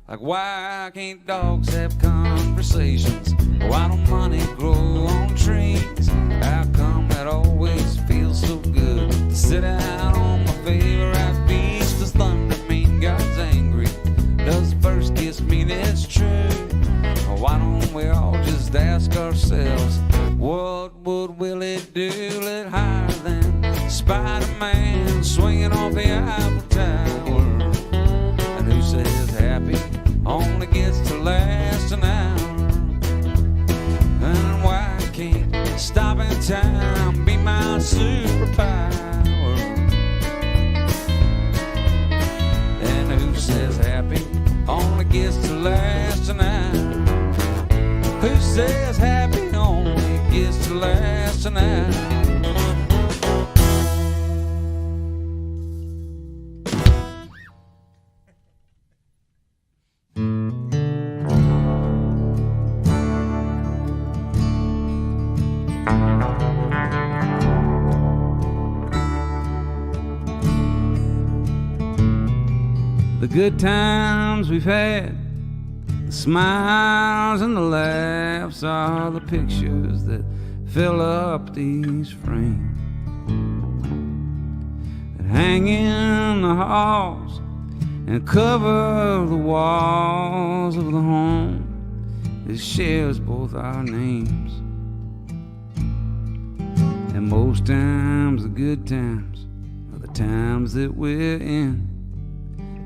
Like, why can't dogs have conversations? Why don't money grow on trees? How come it always feels so good to sit out on my favorite beach? Does thunder mean God's angry? Does the first kiss mean it's true? Or why don't we all just ask ourselves, what would Willie do lit higher than Spider-Man swinging off the Eiffel Tower? And who says happy only gets to last an hour? And why can't stopping time be my superpower? And who says happy only gets to last an hour? Who says happy only gets to last an hour? The good times we've had, the smiles and the laughs are the pictures that fill up these frames that hang in the halls and cover the walls of the home that shares both our names. And most times the good times are the times that we're in.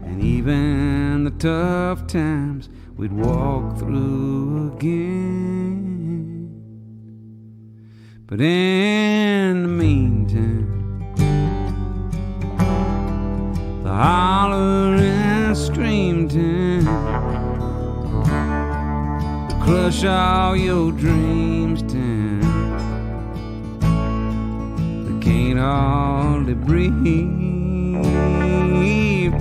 And even the tough times we'd walk through again. But in the meantime, the holler and scream time, the crush all your dreams time, the can't hardly breathe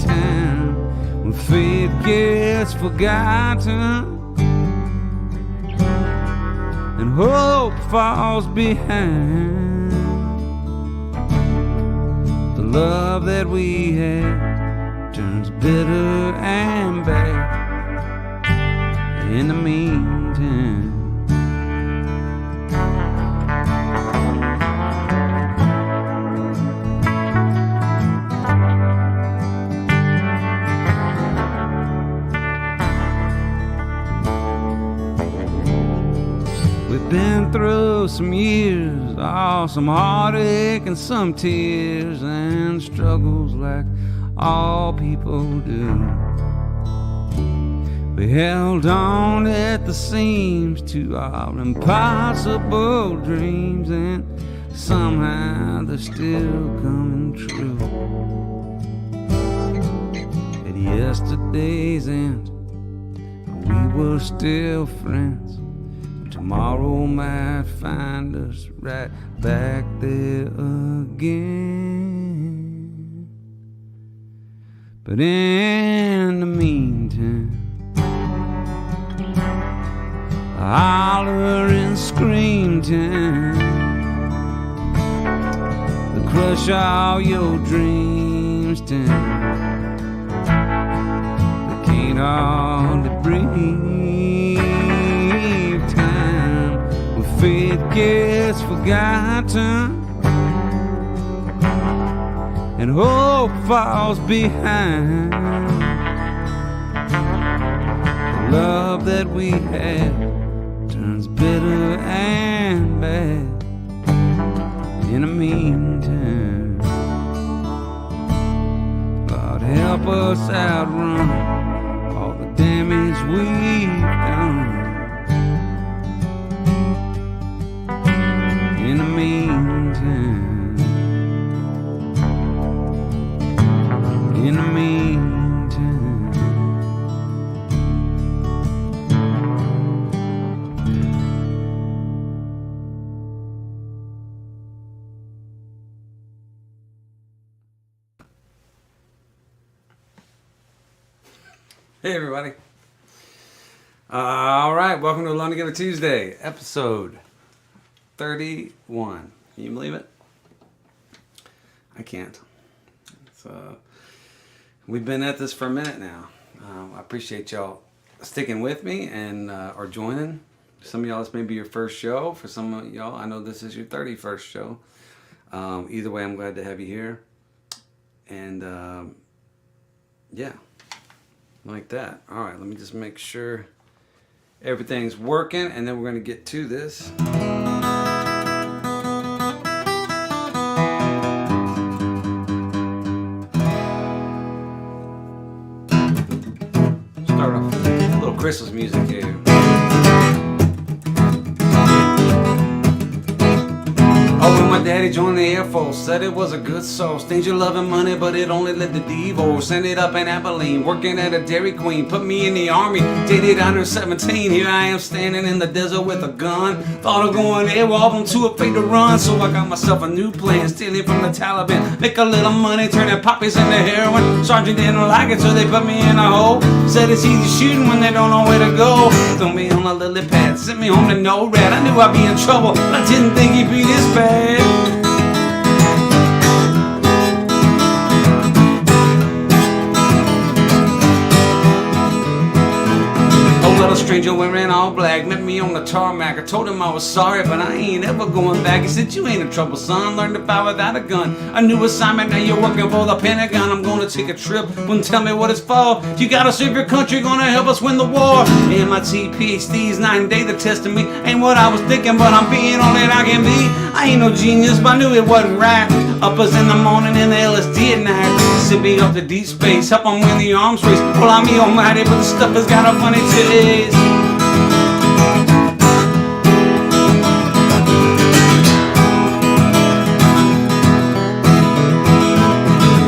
time, when faith gets forgotten and hope falls behind, the love that we had turns bitter and bad. In the meantime, been through some years, some heartache and some tears and struggles like all people do. We held on at the seams to our impossible dreams, and somehow they're still coming true. At yesterday's end, we were still friends. Tomorrow might find us right back there again. But in the meantime, holler and scream time, the crush all your dreams time, the can't hardly breathe. Faith gets forgotten and hope falls behind. The love that we had turns bitter and bad. In the meantime, God help us outrun all the damage we've done. In the meantime, in the meantime, hey everybody. All right, welcome to Alone Together Tuesday, episode 31. Can you believe it? I can't. So we've been at this for a minute now. I appreciate y'all sticking with me and or joining. Some of y'all, this may be your first show. For some of y'all, I know this is your 31st show. Either way, I'm glad to have you here. And yeah, like that. All right, let me just make sure everything's working, and then we're going to get to this. Start off with a little Christmas music here. Oh, when my daddy joined the Air Force, said it was a good source. Danger loving money, but it only led to divorce. Ended up in Abilene, working at a Dairy Queen. Put me in the Army, dated under 17. Here I am standing in the desert with a gun. Thought of going AWOL, I'm too afraid to run. So I got myself a new plan, stealing from the Taliban. Make a little money, turning poppies into heroin. Sergeant didn't like it, so they put me in a hole. Said it's easy shooting when they don't know where to go. Threw me on a lily pad, sent me home to no rat. I knew I'd be in trouble, but I didn't think he'd be this bad. A stranger wearing all black met me on the tarmac. I told him I was sorry, but I ain't ever going back. He said, you ain't in trouble, son. Learn to fire without a gun. A new assignment, now you're working for the Pentagon. I'm gonna take a trip, wouldn't tell me what it's for. You gotta serve your country, gonna help us win the war. MIT, PhDs, 9-day, they're testing me. Ain't what I was thinking, but I'm being all that I can be. I ain't no genius, but I knew it wasn't right. Uppers in the morning and the LSD at night. Send me up to deep space, help them win the arms race. Well, I'm the almighty, but the stuff has got a funny taste.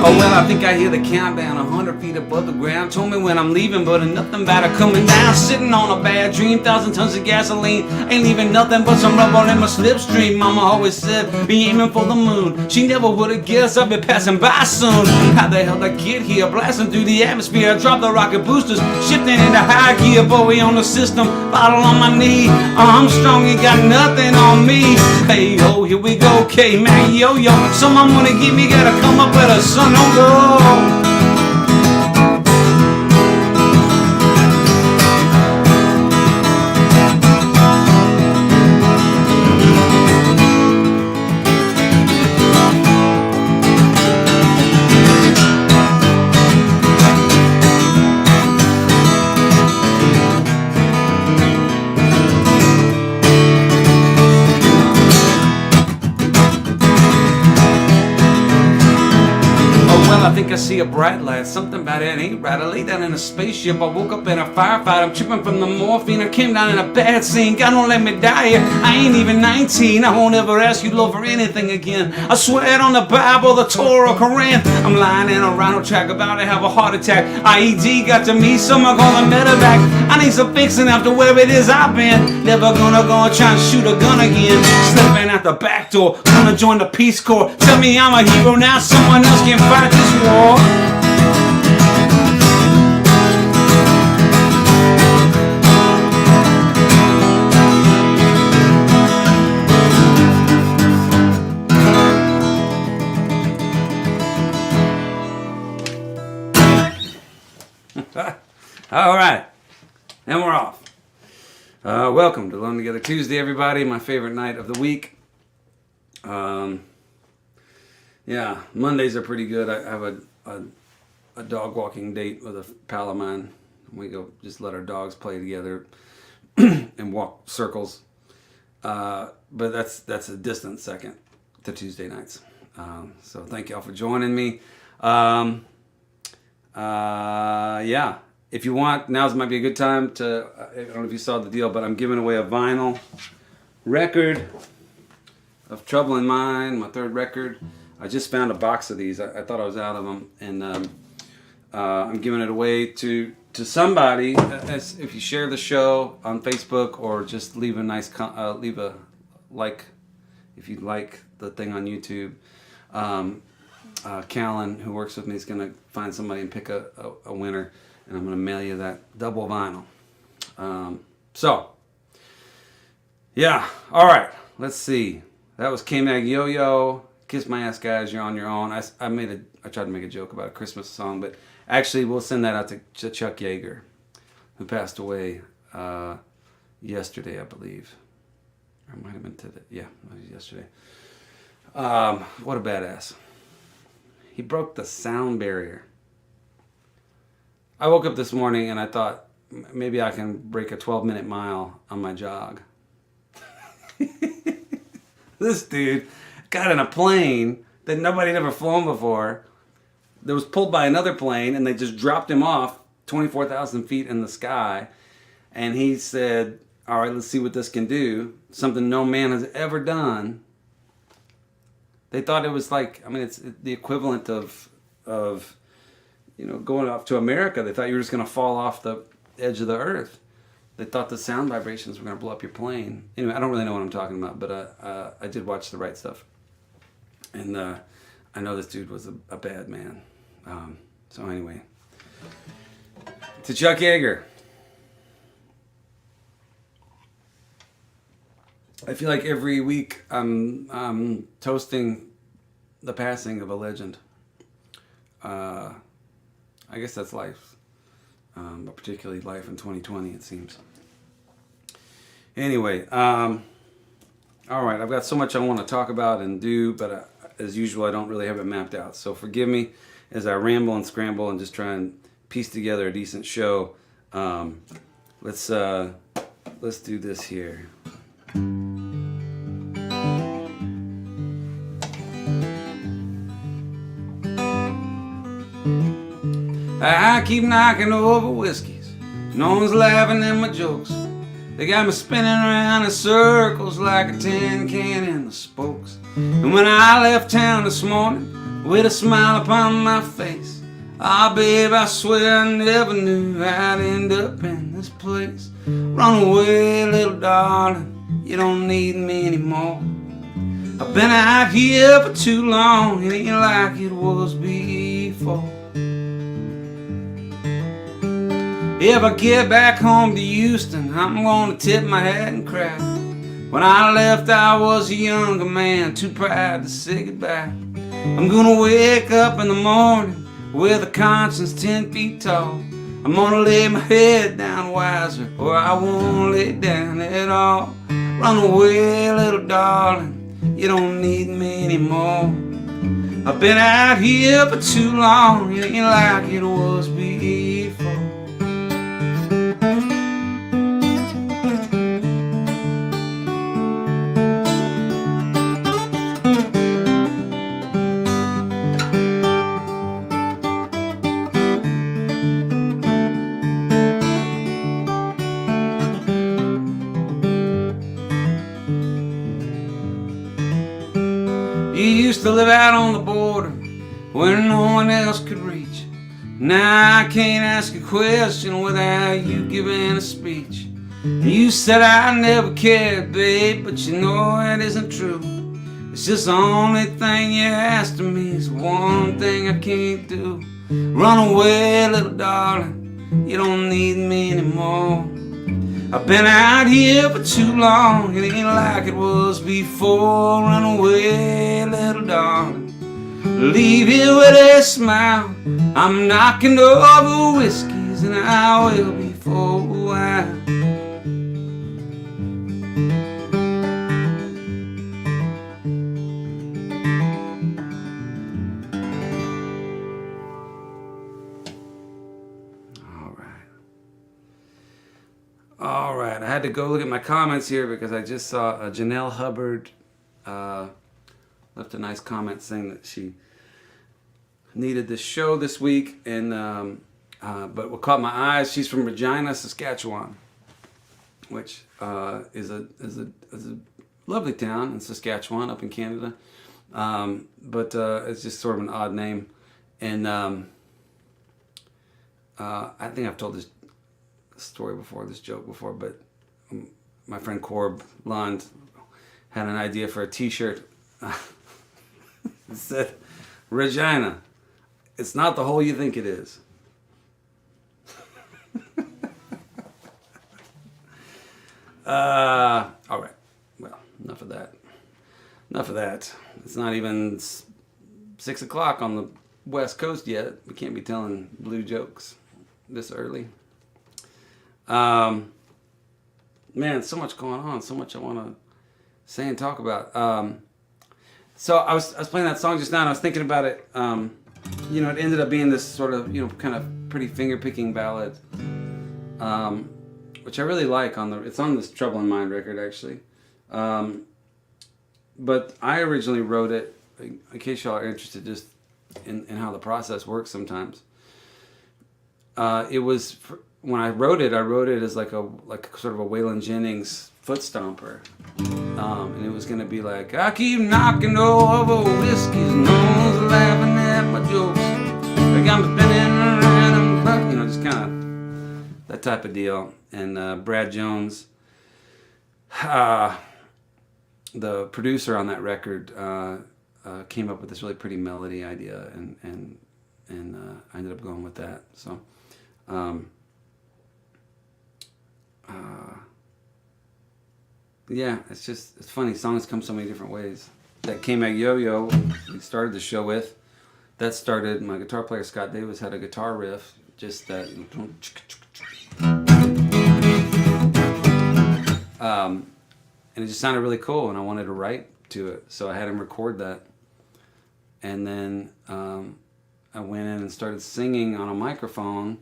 Oh well, I think I hear the countdown 100 feet above the ground. Told me when I'm leaving, but nothing bad are coming down. Sitting on a bad dream, 1,000 tons of gasoline. Ain't leaving nothing but some rubber in my slipstream. Mama always said, be aiming for the moon. She never would've guessed I'd be passing by soon. How the hell did I get here? Blasting through the atmosphere. I dropped the rocket boosters, shifting into high gear. Bowie on the system, bottle on my knee. I'm strong, ain't got nothing on me. Hey ho, here we go, KMAG, YOYO. Someone wanna give me, gotta come up with a son. Don't go. I think I see a bright light, something about it ain't right. I lay down in a spaceship, I woke up in a firefight. I'm tripping from the morphine, I came down in a bad scene. God don't let me die here, I ain't even 19. I won't ever ask you, Lord, for anything again. I swear it on the Bible, the Torah, Quran. I'm lying in a rhino track, about to have a heart attack. IED got to me, so I'm gonna medevac. I need some fixing after where it is I've been. Never gonna go and try and shoot a gun again. Slipping out the back door, gonna join the Peace Corps. Tell me I'm a hero now, someone else can fight this war. All right, and we're off. Welcome to Alone Together Tuesday, everybody. My favorite night of the week. Yeah, Mondays are pretty good. I have a dog walking date with a pal of mine. We go just let our dogs play together and walk circles. But that's a distant second to Tuesday nights. So thank y'all for joining me. Yeah, if you want, now's might be a good time to, I don't know if you saw the deal, but I'm giving away a vinyl record of Trouble in Mind, my third record. I just found a box of these. I thought I was out of them, and I'm giving it away to somebody. If you share the show on Facebook, or just leave a nice leave a like if you like the thing on YouTube. Callan, who works with me, is going to find somebody and pick a winner, and I'm going to mail you that double vinyl. So, yeah, all right, let's see. That was KMAG YOYO. Kiss My Ass Guys, You're on Your Own. I tried to make a joke about a Christmas song, but Actually, we'll send that out to Chuck Yeager, who passed away yesterday, I believe. Or it might have been today. Yeah, it was yesterday. What a badass. He broke the sound barrier. I woke up this morning and I thought, maybe I can break a 12-minute mile on my jog. This dude got in a plane that nobody had ever flown before, that was pulled by another plane, and they just dropped him off 24,000 feet in the sky. And he said, all right, let's see what this can do. Something no man has ever done. They thought it was like, I mean, it's the equivalent of going off to America. They thought you were just going to fall off the edge of the earth. They thought the sound vibrations were going to blow up your plane. Anyway, I don't really know what I'm talking about, but I did watch The Right Stuff. And I know this dude was a bad man. So anyway, to Chuck Yeager. I feel like every week I'm toasting the passing of a legend. I guess that's life. But particularly life in 2020, it seems. Anyway, all right, I've got so much I want to talk about and do, but as usual, I don't really have it mapped out. So forgive me as I ramble and scramble and just try and piece together a decent show. Let's do this here. I keep knocking over whiskeys. No one's laughing at my jokes. They got me spinning around in circles like a tin can in the spokes. And when I left town this morning with a smile upon my face, ah, babe, I swear I never knew I'd end up in this place. Run away, little darling, you don't need me anymore. I've been out here for too long, it ain't like it was before. If I get back home to Houston, I'm gonna tip my hat and cry. When I left, I was a younger man, too proud to say goodbye. I'm gonna wake up in the morning with a conscience 10 feet tall. I'm gonna lay my head down wiser, or I won't lay down at all. Run away, little darling, you don't need me anymore. I've been out here for too long, it ain't like it was before. Used to live out on the border where no one else could reach. Now I can't ask a question without you giving a speech. You said I never cared, babe, but you know it isn't true. It's just the only thing you asked of me is one thing I can't do. Run away, little darling, you don't need me anymore. I've been out here for too long, it ain't like it was before. Run away, little darling, leave here with a smile. I'm knocking over whiskeys and I will be for a while. All right, I had to go look at my comments here because I just saw Janelle Hubbard left a nice comment saying that she needed this show this week, and but what caught my eyes, she's from Regina, Saskatchewan, which is a lovely town in Saskatchewan up in Canada, but it's just sort of an odd name, and I think I've told this story before, this joke before, but my friend Corb Lund had an idea for a t-shirt. It said, Regina, it's not the hole you think it is. All right, well, enough of that. It's not even 6 o'clock on the West Coast yet. We can't be telling blue jokes this early. Man, so much going on. So much I want to say and talk about. So I was playing that song just now, and I was thinking about it. You know, it ended up being this sort of, you know, kind of pretty finger-picking ballad, which I really like. It's on this Trouble in Mind record, actually. But I originally wrote it, in case y'all are interested just in how the process works sometimes. It was, when I wrote it as like sort of a Waylon Jennings foot stomper. And it was going to be like, I keep knocking over whiskey's nose, laughing at my jokes. Like I'm spinning around, you know, just kind of that type of deal. And Brad Jones, the producer on that record, came up with this really pretty melody idea, and I ended up going with that. So, yeah, it's funny. Songs come so many different ways. That KMAG YOYO we started the show with, that started, my guitar player Scott Davis had a guitar riff, just that, and it just sounded really cool, and I wanted to write to it, so I had him record that. And then I went in and started singing on a microphone,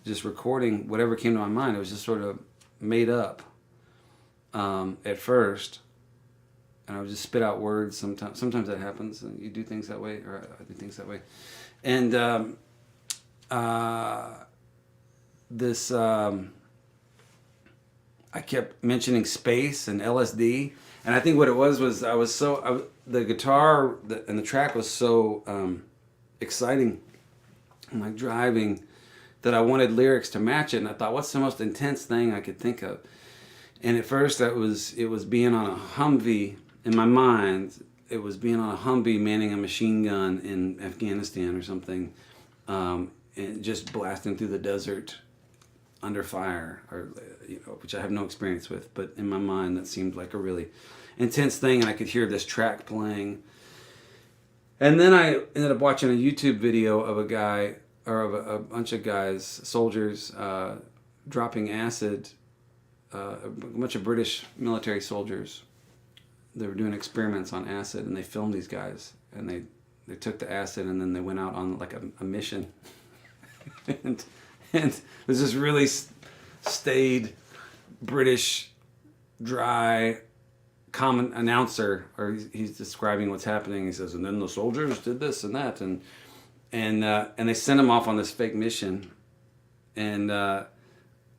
just recording whatever came to my mind. It was just sort of made up at first, and I would just spit out words. Sometimes that happens, and you do things that way, or I do things that way. And I kept mentioning space and LSD, and I think what it was the guitar and the track was so exciting and like driving that I wanted lyrics to match it, and I thought, what's the most intense thing I could think of? And at first it was being on a Humvee in my mind. It was being on a Humvee manning a machine gun in Afghanistan or something, and just blasting through the desert under fire, or you know, which I have no experience with, but in my mind that seemed like a really intense thing, and I could hear this track playing. And then I ended up watching a YouTube video of a guy, or of a bunch of guys, soldiers, dropping acid, a bunch of British military soldiers. They were doing experiments on acid, and they filmed these guys, and they took the acid, and then they went out on like a mission. and there's this really staid British dry common announcer, or he's describing what's happening. He says, and then the soldiers did this and that, and they sent him off on this fake mission, and then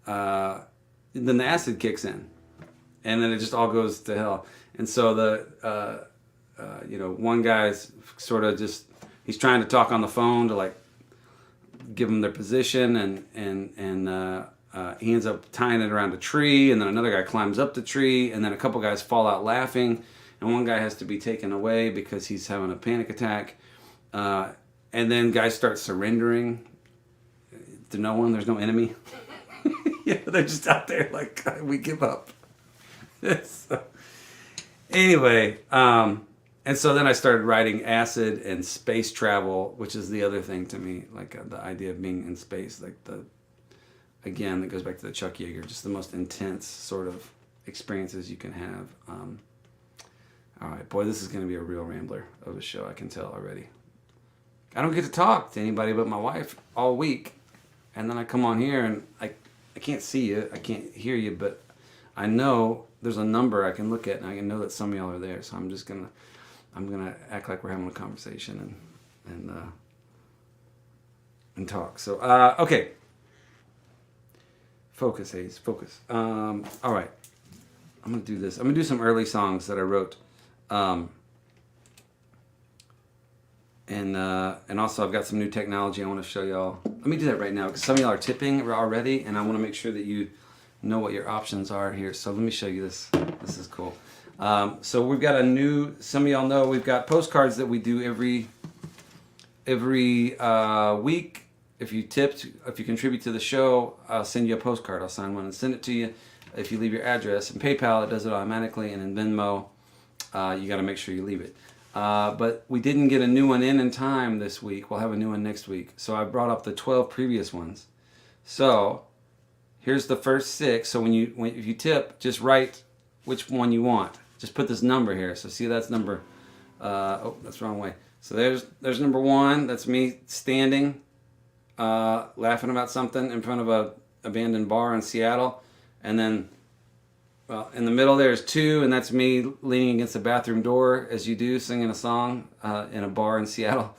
the acid kicks in, and then it just all goes to hell. And so one guy's sort of just, he's trying to talk on the phone to like give them their position, and he ends up tying it around a tree, and then another guy climbs up the tree, and then a couple guys fall out laughing, and one guy has to be taken away because he's having a panic attack, and then guys start surrendering to no one. There's no enemy. They're just out there like, we give up. So, anyway, and so then I started writing acid and space travel, which is the other thing to me, like the idea of being in space, like again, that goes back to the Chuck Yeager, just the most intense sort of experiences you can have. All right, boy, this is going to be a real rambler of a show, I can tell already. I don't get to talk to anybody but my wife all week, and then I come on here and I can't see you, I can't hear you, but I know there's a number I can look at, and I can know that some of y'all are there, so I'm gonna act like we're having a conversation and talk. So okay. Focus, Hayes. Focus. All right. I'm going to do this. I'm going to do some early songs that I wrote. And also I've got some new technology I want to show y'all. Let me do that right now, because some of y'all are tipping already, and I want to make sure that you know what your options are here. So let me show you this. This is cool. So we've got some of y'all know, we've got postcards that we do every week. If you contribute to the show, I'll send you a postcard. I'll sign one and send it to you. If you leave your address, in PayPal, it does it automatically, and in Venmo, you got to make sure you leave it. but we didn't get a new one in time this week. We'll have a new one next week. So I brought up the 12 previous ones. So here's the first 6. So if you tip, just write which one you want. Just put this number here. So see, that's number. Oh, that's the wrong way. So there's number 1. That's me standing, laughing about something in front of a abandoned bar in Seattle, and then. Well, in the middle there's 2, and that's me leaning against the bathroom door, as you do, singing a song in a bar in Seattle.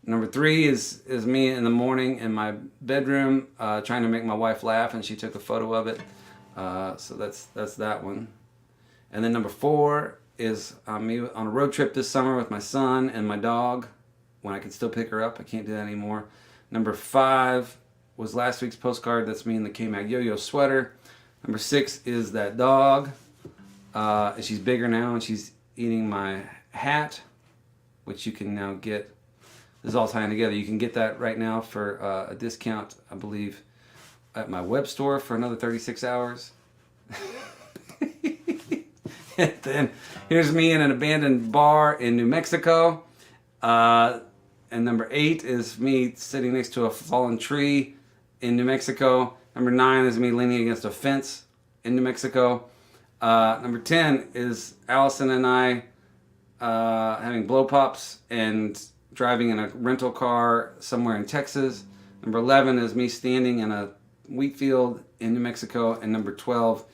Number 3 is me in the morning in my bedroom trying to make my wife laugh, and she took a photo of it. So that's that one. And then number 4 is me on a road trip this summer with my son and my dog, when I can still pick her up. I can't do that anymore. Number 5 was last week's postcard. That's me in the KMAG YOYO sweater. Number 6 is that dog. She's bigger now, and she's eating my hat, which you can now get. This is all tying together. You can get that right now for a discount, I believe, at my web store for another 36 hours. And then here's me in an abandoned bar in New Mexico. And number 8 is me sitting next to a fallen tree in New Mexico. Number 9 is me leaning against a fence in New Mexico. Number 10 is Allison and I having blow pops and driving in a rental car somewhere in Texas. Number 11 is me standing in a wheat field in New Mexico. And number 12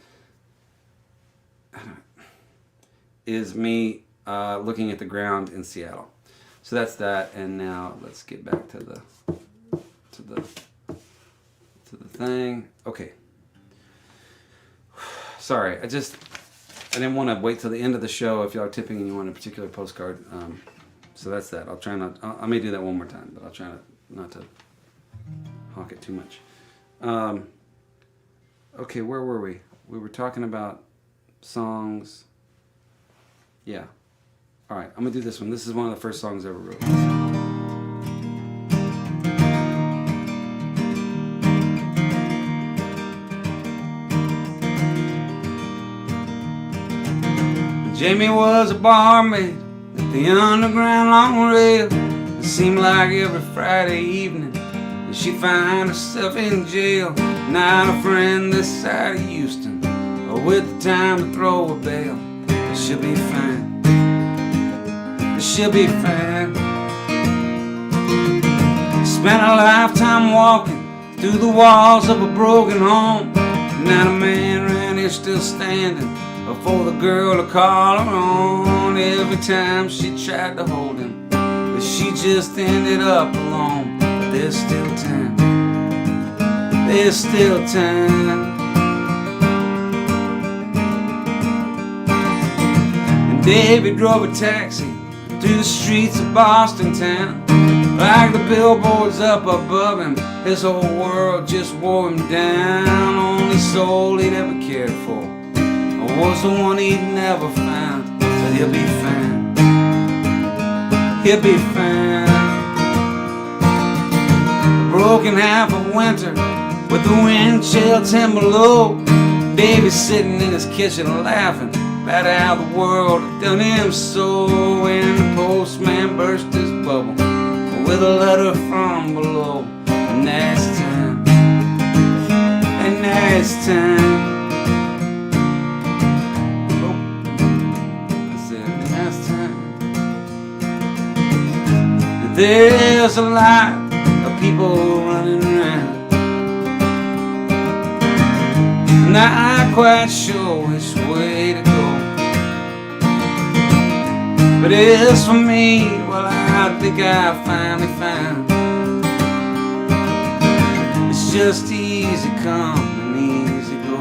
is me looking at the ground in Seattle. So that's that. And now let's get back to the thing. Okay. Sorry, I didn't want to wait till the end of the show if y'all are tipping and you want a particular postcard. So that's that. I'll try not. I may do that one more time, but I'll try not to honk it too much. Okay, where were we? We were talking about songs. Yeah. All right, I'm gonna do this one. This is one of the first songs I ever wrote. Jamie was a barmaid at the underground long rail. It seemed like every Friday evening that she'd find herself in jail. Not a friend this side of Houston, or with the time to throw a bail. But she'll be fine. She'll be fine. Spent a lifetime walking through the walls of a broken home. Not a man around here still standing for the girl to call her on. Every time she tried to hold him, but she just ended up alone. But there's still time. There's still time. And David drove a taxi through the streets of Boston town. Like the billboards up above him, his whole world just wore him down. Only soul he'd ever cared for was the one he'd never found. But he'll be fine. He'll be fine. A broken half of winter with the wind chill 10 below. Davy's sitting in his kitchen laughing about how the world had done him so. When the postman burst his bubble with a letter from below. And now it's time. And now it's time. There's a lot of people running around, not quite sure which way to go. But as for me, well, I think I finally found it's just easy come and easy go.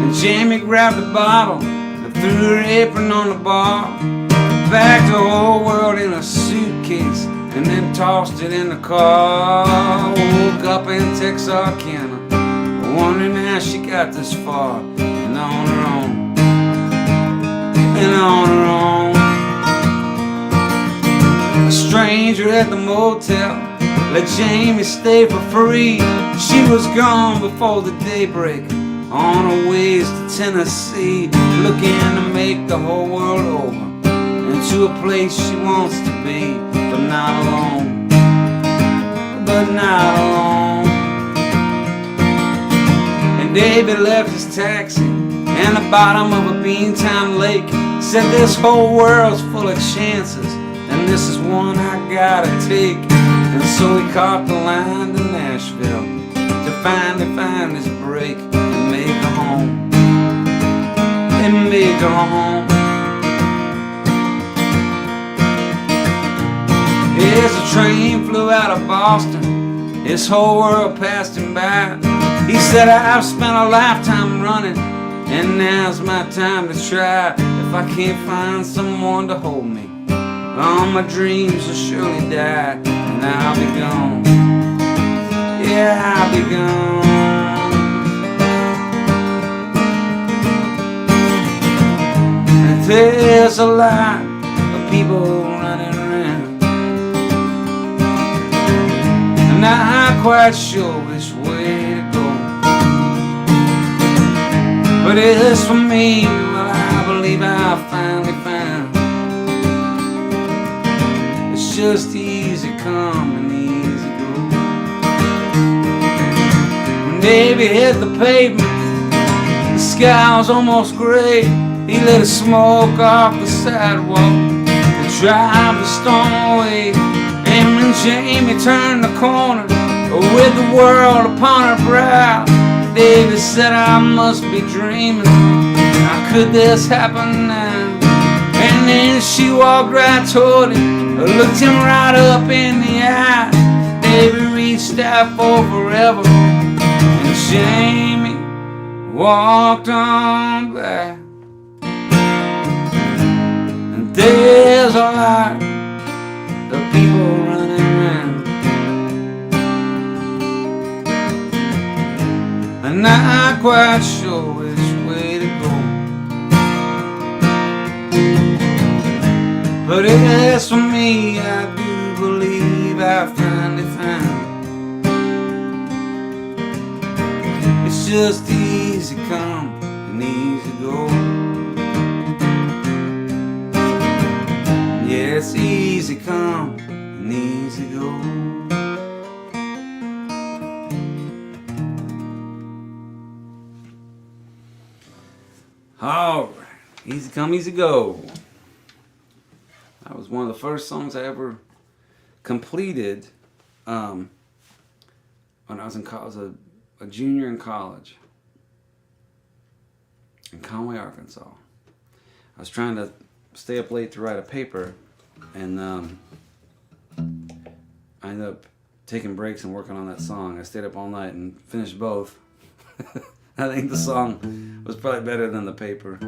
And Jamie grabbed a bottle, threw her apron on the bar, packed the whole world in a suitcase, and then tossed it in the car. Woke up in Texarkana, wondering how she got this far, and on her own, and on her own. A stranger at the motel let Jamie stay for free. She was gone before the daybreak on her ways to Tennessee, looking to make the whole world over into a place she wants to be, but not alone, but not alone. And David left his taxi in the bottom of a Beantown lake, said this whole world's full of chances, and this is one I gotta take. And so he caught the line to Nashville to finally find his break and make a home, and make a home. As the train flew out of Boston, his whole world passed him by. He said, I've spent a lifetime running, and now's my time to try. If I can't find someone to hold me, all my dreams will surely die, and I'll be gone. Yeah, I'll be gone. And there's a lot of people running around, and I'm not quite sure which way to go. But as for me, well, I believe I finally found it's just easy come and easy go. When Davey hit the pavement, the sky was almost gray. He lit a smoke off the sidewalk to drive the storm away. And when Jamie turned the corner with the world upon her brow, David said, I must be dreaming. How could this happen now? And then she walked right toward him, looked him right up in the eye. David reached out for forever, and Jamie walked on by. And there's a lot of people running around, I'm not quite sure which way to go. But as for me, I do believe I finally found it's just easy come and easy go. Yeah, it's easy come and easy go. All right, easy come, easy go. That was one of the first songs I ever completed when I was in college, a junior in college in Conway, Arkansas. I was trying to stay up late to write a paper, and I ended up taking breaks and working on that song. I stayed up all night and finished both. I think the song was probably better than the paper.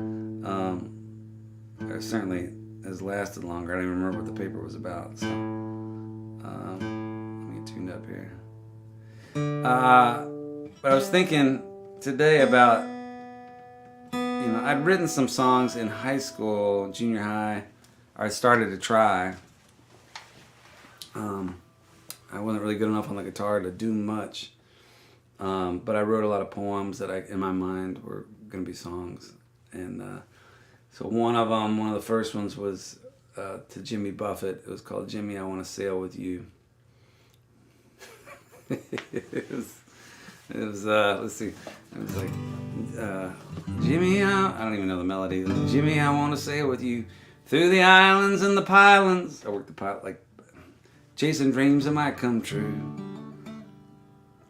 It certainly has lasted longer. I don't even remember what the paper was about. So let me get tuned up here. But I was thinking today about, I'd written some songs in high school, junior high. I started to try. I wasn't really good enough on the guitar to do much. But I wrote a lot of poems that in my mind were going to be songs. And so one of the first ones was to Jimmy Buffett. It was called Jimmy, I Want to Sail With You. it was let's see. It was like, Jimmy, I don't even know the melody. It was, Jimmy, I want to sail with you through the islands and the pylons. I worked the pilot, like chasing dreams that might come true.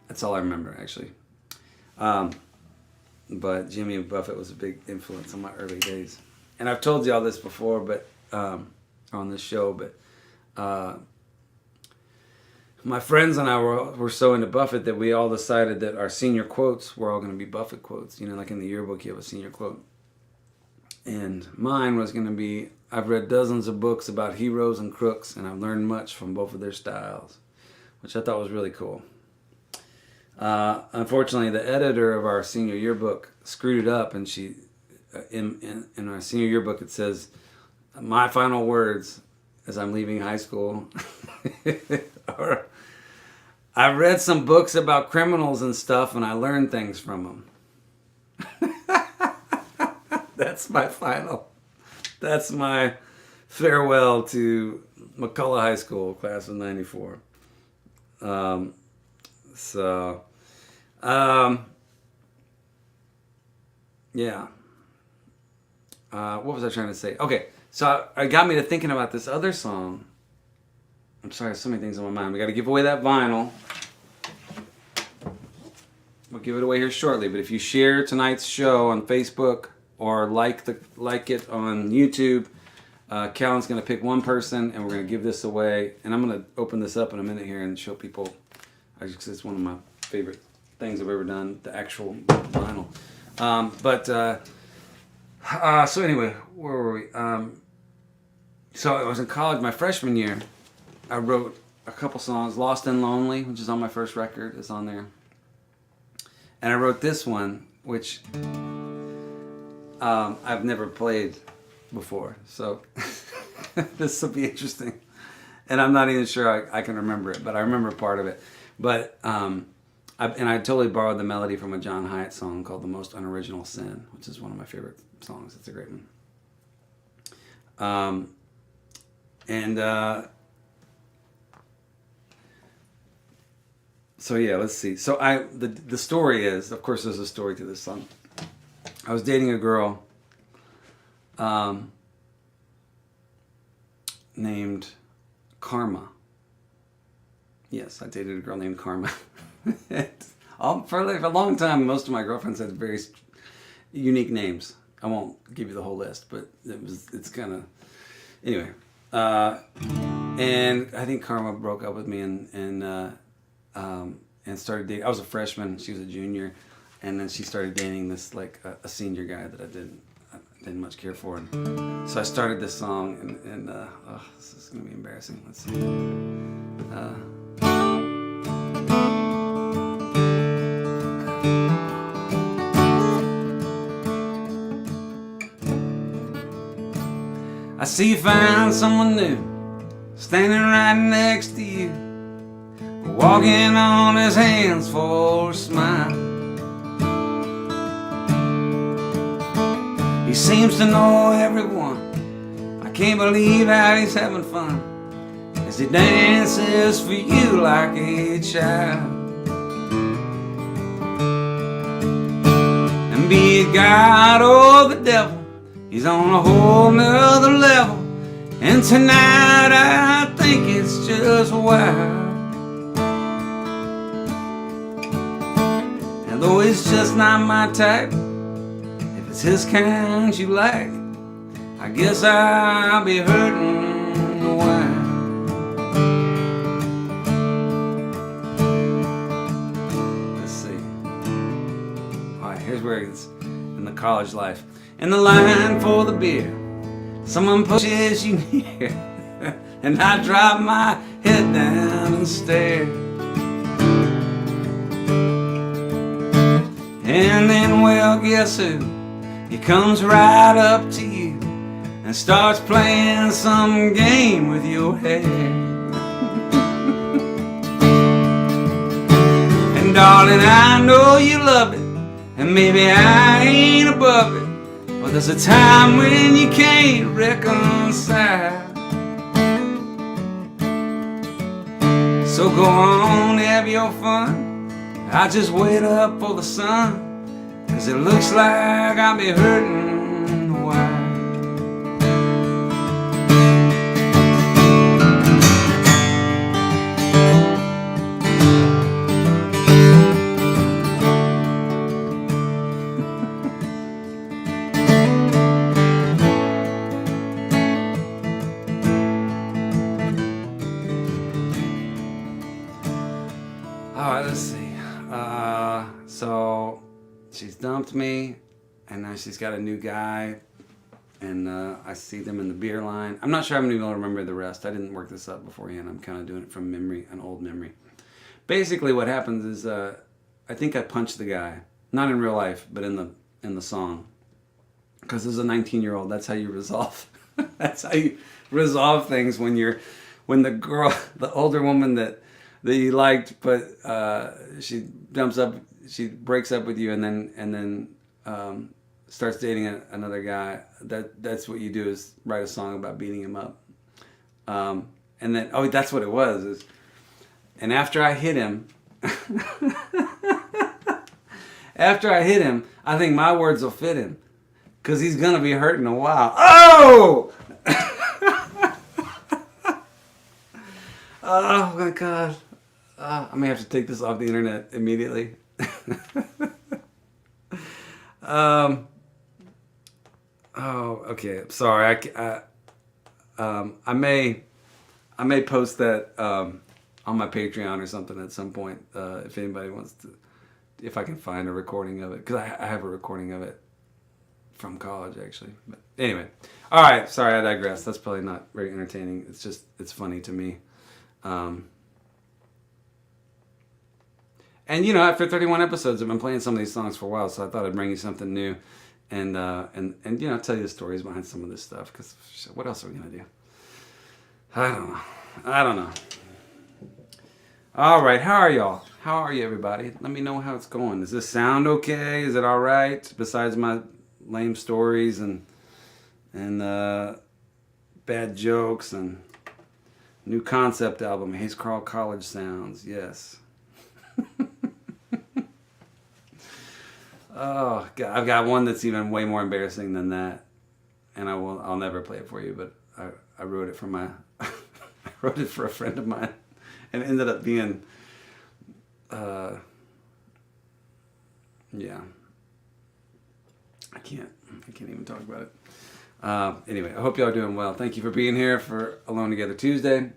That's all I remember, actually. But Jimmy Buffett was a big influence on my early days. And I've told you all this before, but on this show, but my friends and I were so into Buffett that we all decided that our senior quotes were all going to be Buffett quotes. Like in the yearbook, you have a senior quote. And mine was going to be, I've read dozens of books about heroes and crooks, and I've learned much from both of their styles, which I thought was really cool. Unfortunately, the editor of our senior yearbook screwed it up, and she, in our senior yearbook, it says, my final words as I'm leaving high school are, I read some books about criminals and stuff, and I learned things from them. That's my final. That's my farewell to McCullough High School, class of 94. Yeah. What was I trying to say? Okay, so it got me to thinking about this other song. I'm sorry, so many things on my mind. We got to give away that vinyl. We'll give it away here shortly. But if you share tonight's show on Facebook or like it on YouTube, Callan's going to pick one person, and we're going to give this away. And I'm going to open this up in a minute here and show people. It's one of my favorite things I've ever done, the actual vinyl. So anyway, where were we? So I was in college my freshman year. I wrote a couple songs. Lost and Lonely, which is on my first record, is on there. And I wrote this one, which I've never played before. So this will be interesting. And I'm not even sure I can remember it, but I remember part of it. But I totally borrowed the melody from a John Hyatt song called The Most Unoriginal Sin, which is one of my favorite songs. It's a great one. So yeah, let's see. So the story is, of course, there's a story to this song. I was dating a girl named Karma. Yes, I dated a girl named Karma. For a long time, most of my girlfriends had very unique names. I won't give you the whole list, but it's kind of anyway. And I think Karma broke up with me and started dating. I was a freshman, she was a junior, and then she started dating this like a senior guy that I didn't much care for. And so I started this song, and this is gonna be embarrassing. Let's see. I see you find someone new, standing right next to you, walking on his hands for a smile. He seems to know everyone. I can't believe how he's having fun as he dances for you like a child. And be it God or the devil, he's on a whole nother level. And tonight I think it's just wild. And though it's just not my type, if it's his kind you like, I guess I'll be hurting a while. Let's see. Alright, here's where it's in the college life. In the line for the beer, someone pushes you near, and I drop my head down and stare. And then, well, guess who? He comes right up to you and starts playing some game with your hair. And darling, I know you love it, and maybe I ain't above it, but there's a time when you can't reconcile. So go on, have your fun. I just wait up for the sun, 'cause it looks like I'll be hurting a while. Alright, let's see. So she's dumped me, and now she's got a new guy, and I see them in the beer line. I'm not sure I'm going to be able to remember the rest. I didn't work this up beforehand. I'm kind of doing it from memory, an old memory. Basically what happens is I think I punched the guy. Not in real life, but in the song. Because as a 19-year-old, that's how you resolve. That's how you resolve things when the girl, the older woman that you liked, but she breaks up with you, and then starts dating another guy, that's what you do is write a song about beating him up. And then, that's what it was. And after I hit him, I think my words will fit him. Because he's going to be hurting a while. Oh! Oh my God. I may have to take this off the internet immediately. Okay. Sorry. I may post that on my Patreon or something at some point if anybody wants to, if I can find a recording of it, because I have a recording of it from college actually. But anyway, all right. Sorry, I digress. That's probably not very entertaining. It's funny to me. And after 31 episodes, I've been playing some of these songs for a while, so I thought I'd bring you something new, and tell you the stories behind some of this stuff. Because what else are we gonna do? I don't know. All right, how are y'all? How are you, everybody? Let me know how it's going. Does this sound okay? Is it all right? Besides my lame stories and bad jokes and new concept album, Hayes Carll College Sounds. Yes. Oh God, I've got one that's even way more embarrassing than that, and I'll never play it for you. But I wrote it for I wrote it for a friend of mine, and it ended up being, yeah. I can't even talk about it. Anyway, I hope y'all are doing well. Thank you for being here for Alone Together Tuesday.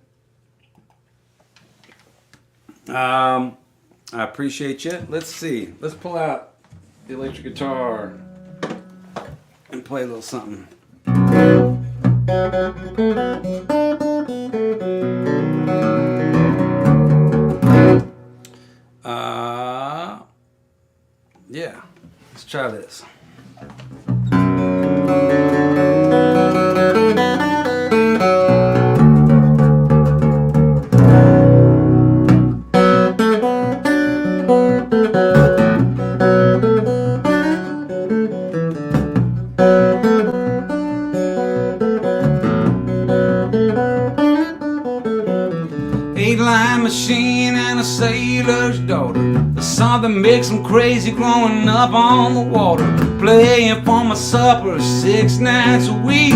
I appreciate you. Let's see. Let's pull out the electric guitar and play a little something. Yeah. Let's try this. Eight-line machine and a sailor's daughter. Something makes them crazy growing up on the water. Playing for my supper 6 nights a week.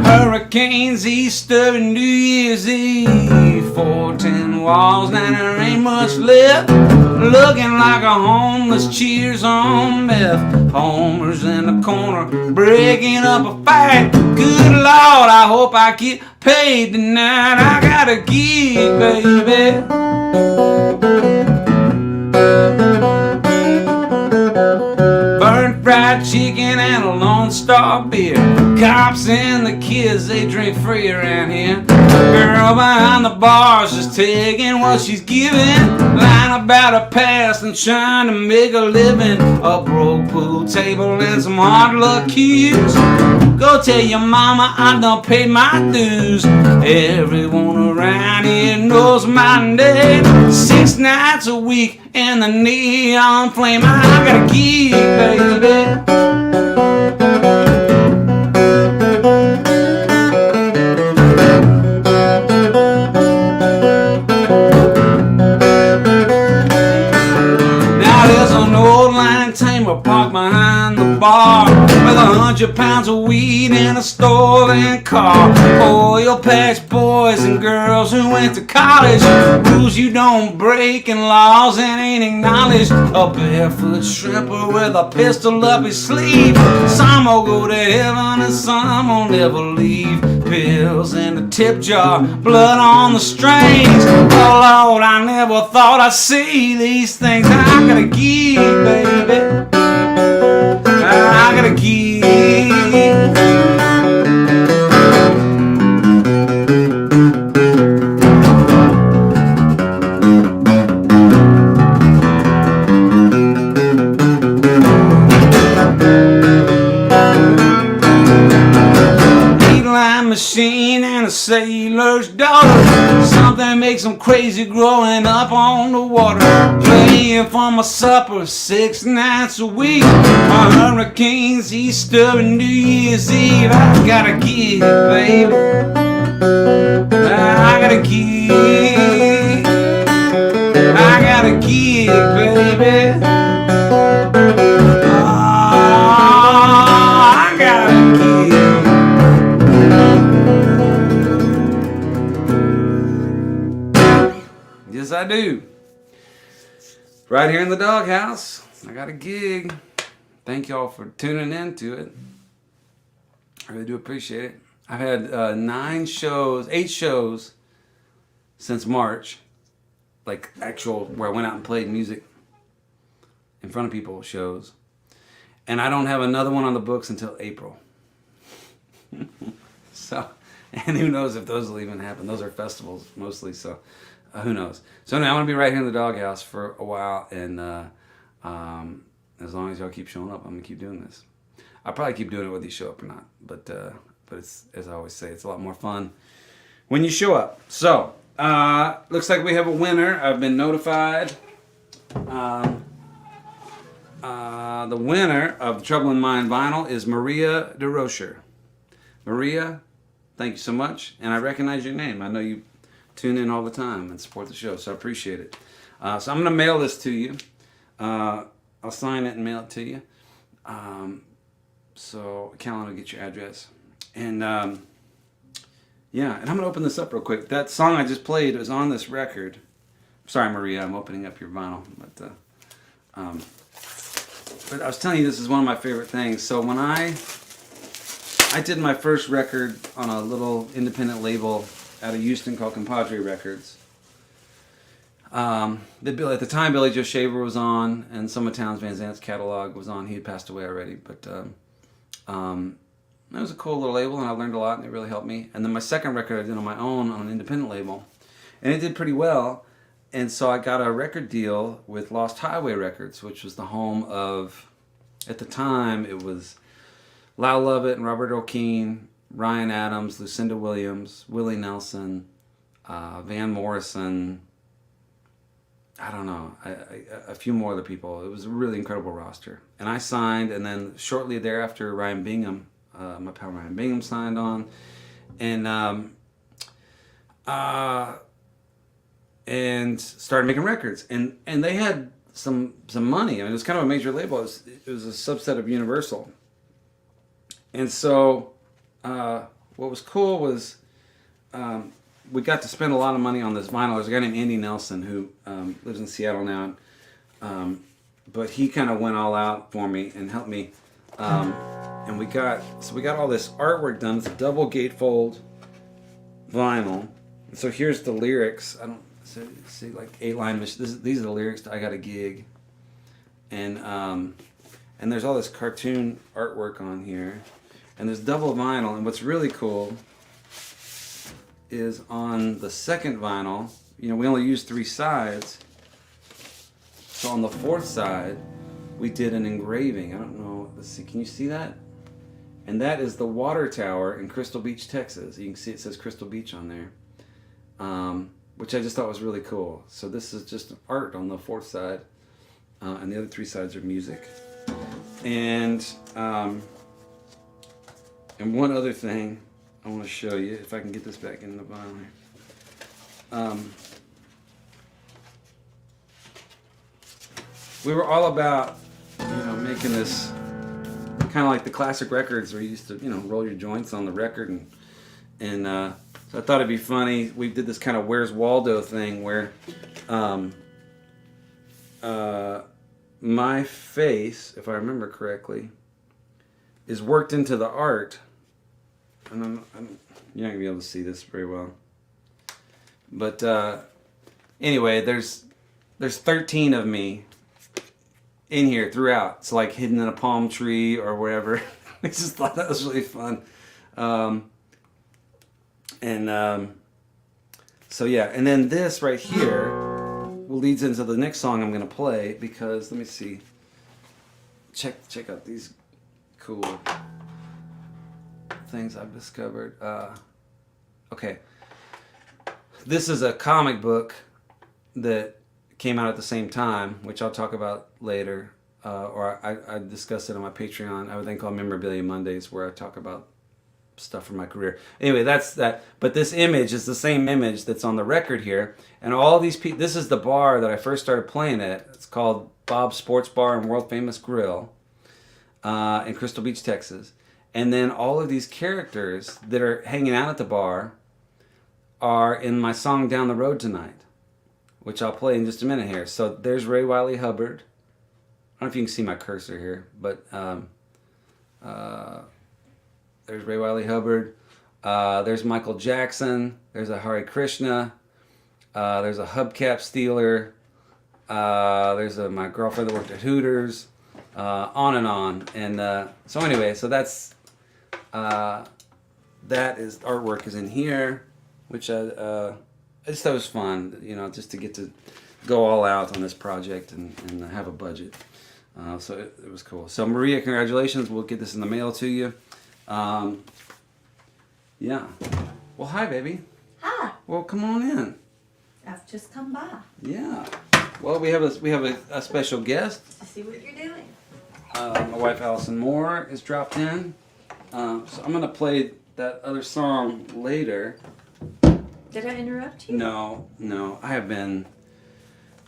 Hurricanes, Easter, and New Year's Eve. 410 walls, now there ain't much left. Looking like a homeless cheers on meth. Homer's in the corner, breaking up a fight. Good Lord, I hope I get paid tonight. I got a gig, baby. Burnt fried chicken and a Lone Star beer. Cops and the kids, they drink free around here. Girl behind the bars just taking what she's giving. Lying about her past and trying to make a living. A broke pool table and some hard luck cues. Go tell your mama I done paid my dues. Everyone around here knows my name. 6 nights a week in the neon flame. I got a gig, baby. Now there's an old line tamer parked behind the bar with 100 pounds of weed in a stolen car. Oil patch boys and girls who went to college. Rules you don't break and laws that ain't acknowledged. A barefoot stripper with a pistol up his sleeve. Some will go to heaven and some will never leave. Pills in the tip jar, blood on the strings. Oh Lord, I never thought I'd see these things. I got a gig, baby. I got a gig. Eight-line machine and a sailor's daughter. Something makes makes them crazy growing up on the water. Playing for my supper 6 nights a week. My hurricanes, Easter, and New Year's Eve. I got a gig, baby. I got a gig. I got a gig, baby. I got a gig. Yes, I do. Right here in the doghouse. I got a gig. Thank y'all for tuning in to it. I really do appreciate it. I've had 8 shows since March. Like actual, where I went out and played music in front of people shows. And I don't have another one on the books until April. So, and who knows if those will even happen. Those are festivals mostly, so who knows. So anyway, I'm going to be right here in the doghouse for a while, and as long as y'all keep showing up, I'm going to keep doing this. I'll probably keep doing it whether you show up or not, but it's, as I always say, it's a lot more fun when you show up. So, looks like we have a winner. I've been notified. The winner of the Trouble in Mind vinyl is Maria DeRocher. Maria, thank you so much. And I recognize your name. I know you tune in all the time and support the show, so I appreciate it. So I'm going to mail this to you. I'll sign it and mail it to you. So Callan will get your address. And yeah, and I'm going to open this up real quick. That song I just played was on this record. Sorry, Maria, I'm opening up your vinyl. But I was telling you, this is one of my favorite things. So when I did my first record on a little independent label out of Houston called Compadre Records. At the time, Billy Joe Shaver was on, and some of Townes Van Zant's catalog was on. He had passed away already, but it was a cool little label, and I learned a lot, and it really helped me. And then my second record I did on my own on an independent label, and it did pretty well. And so I got a record deal with Lost Highway Records, which was the home of, at the time, it was Lyle Lovett and Robert O'Keefe, Ryan Adams, Lucinda Williams, Willie Nelson, Van Morrison, I don't know, a few more other people. It was a really incredible roster. And I signed, and then shortly thereafter, Ryan Bingham, my pal Ryan Bingham signed on. And started making records, and they had some money. I mean, it was kind of a major label. It was a subset of Universal, and so what was cool was we got to spend a lot of money on this vinyl. There's a guy named Andy Nelson who lives in Seattle now, but he kind of went all out for me and helped me, and we got all this artwork done. It's a double gatefold vinyl, and so here's the lyrics. I don't. See, like 8-line. These are the lyrics to "I Got a Gig," and there's all this cartoon artwork on here, and there's double vinyl. And what's really cool is on the second vinyl, we only used 3 sides. So on the 4th side, we did an engraving. I don't know. Let's see. Can you see that? And that is the water tower in Crystal Beach, Texas. You can see it says Crystal Beach on there. Which I just thought was really cool. So this is just art on the 4th side, and the other 3 sides are music. And one other thing I want to show you, if I can get this back in the vinyl. We were all about, making this kind of like the classic records where you used to, roll your joints on the record, and so I thought it'd be funny. We did this kind of Where's Waldo thing where my face, if I remember correctly, is worked into the art. And you're not going to be able to see this very well. But anyway, there's 13 of me in here throughout. It's like hidden in a palm tree or wherever. I just thought that was really fun. So yeah, and then this right here leads into the next song I'm going to play, because, let me see, check out these cool things I've discovered. Okay, this is a comic book that came out at the same time, which I'll talk about later. Or I discussed it on my Patreon. I have a thing called Memorabilia Mondays where I talk about stuff from my career. Anyway, that's that. But this image is the same image that's on the record here. And all these people, this is the bar that I first started playing at. It's called Bob's Sports Bar and World Famous Grill in Crystal Beach, Texas. And then all of these characters that are hanging out at the bar are in my song Down the Road Tonight, which I'll play in just a minute here. So there's Ray Wiley Hubbard. I don't know if you can see my cursor here, but there's Ray Wiley Hubbard. There's Michael Jackson. There's a Hare Krishna. There's a hubcap stealer. There's my girlfriend that worked at Hooters. On and on. And so anyway, so that's that is artwork is in here, which I just thought it was fun, just to get to go all out on this project and have a budget. So it was cool. So Maria, congratulations. We'll get this in the mail to you. Yeah. Well, hi, baby. Hi. Well, come on in. I've just come by Yeah. Well, we have a special guest. to see what you're doing. My wife Allison Moorer is dropped in. So I'm gonna play that other song later. Did I interrupt you? No.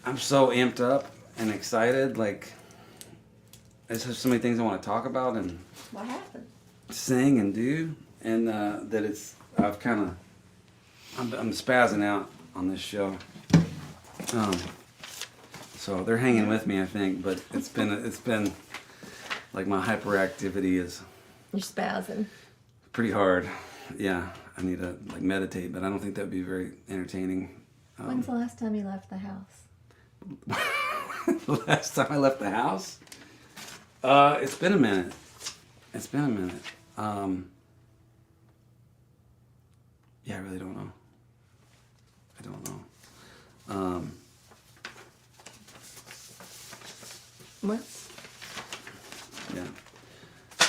I'm so amped up and excited. Like, I just have so many things I want to talk about and What happened? sing and do, and that I'm spazzing out on this show. So they're hanging with me, I think, but it's been like my hyperactivity is You're spazzing. pretty hard. Yeah, I need to meditate, but I don't think that'd be very entertaining. When's the last time you left the house? The last time I left the house? It's been a minute. Yeah, I really don't know. What? Yeah.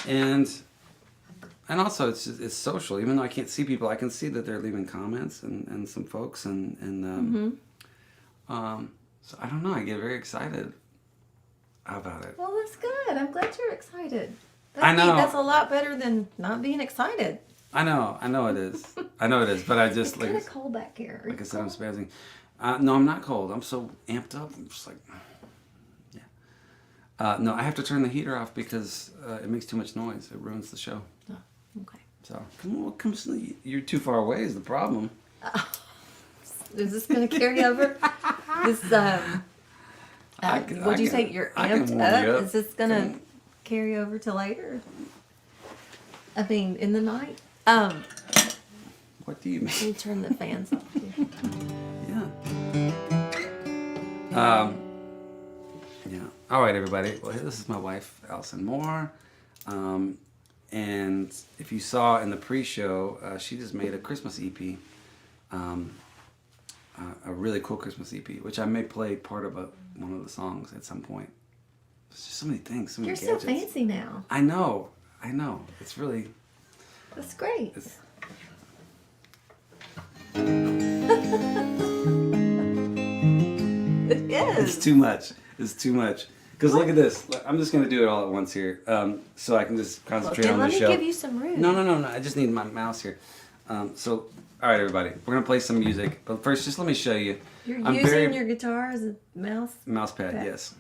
And also it's social. Even though I can't see people, I can see that they're leaving comments and some folks so I don't know. I get very excited about it. Well, that's good. I'm glad you're excited. I know. That's a lot better than not being excited. I know it is. But I just It's kind of cold back here. like I said, I'm spazzing. No, I'm not cold. I'm so amped up. I'm just like, yeah. No, I have to turn the heater off because it makes too much noise. It ruins the show. Oh, okay. So come sleep. You're too far away is the problem. Is this going to carry over? This would you say you're I can amped warm you up? up. Is this going to carry over to later? I mean, in the night? What do you mean? Let me turn the fans off here. Yeah. Yeah. All right, everybody. Well, this is my wife, Allison Moorer. And if you saw in the pre-show, she just made a Christmas EP. A really cool Christmas EP, which I may play part of one of the songs at some point. There's just so many things, so many You're gadgets. so fancy now. I know. It's really... That's great. It is. It's too much. Because look at this. I'm just going to do it all at once here, so I can just concentrate on the show. Let me give you some room. No. I just need my mouse here. So, all right, everybody. We're going to play some music. But first, just let me show you. You're using your guitar as a mouse? Mouse pad, Okay. yes.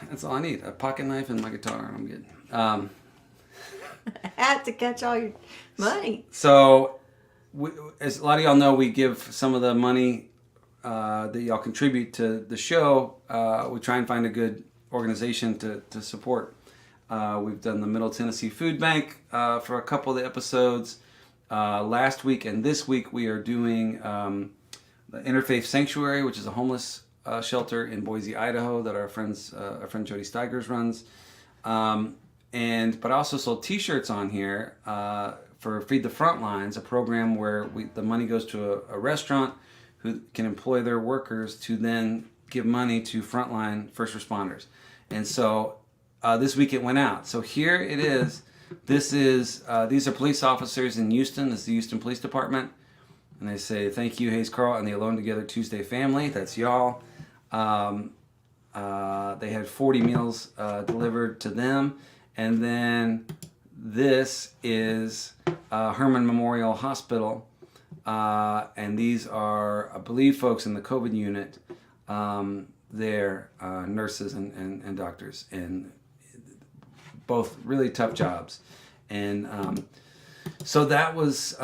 That's all I need. A pocket knife and my guitar, and I'm good. I had to catch all your money. So, as a lot of y'all know, we give some of the money that y'all contribute to the show. We try and find a good organization to support. We've done the Middle Tennessee Food Bank for a couple of the episodes. Last week and this week we are doing the Interfaith Sanctuary, which is a homeless shelter in Boise, Idaho, that our friend Jody Steigers runs. But I also sold T-shirts on here for Feed the Frontlines, a program where the money goes to a restaurant who can employ their workers to then give money to frontline first responders. And so this week it went out. So here it is. These are police officers in Houston. This is the Houston Police Department. And they say, thank you, Hayes Carll and the Alone Together Tuesday family. That's y'all. They had 40 meals delivered to them. And then this is Herman Memorial Hospital. And these are, I believe, folks in the COVID unit. They're nurses and doctors. And both really tough jobs. And so that was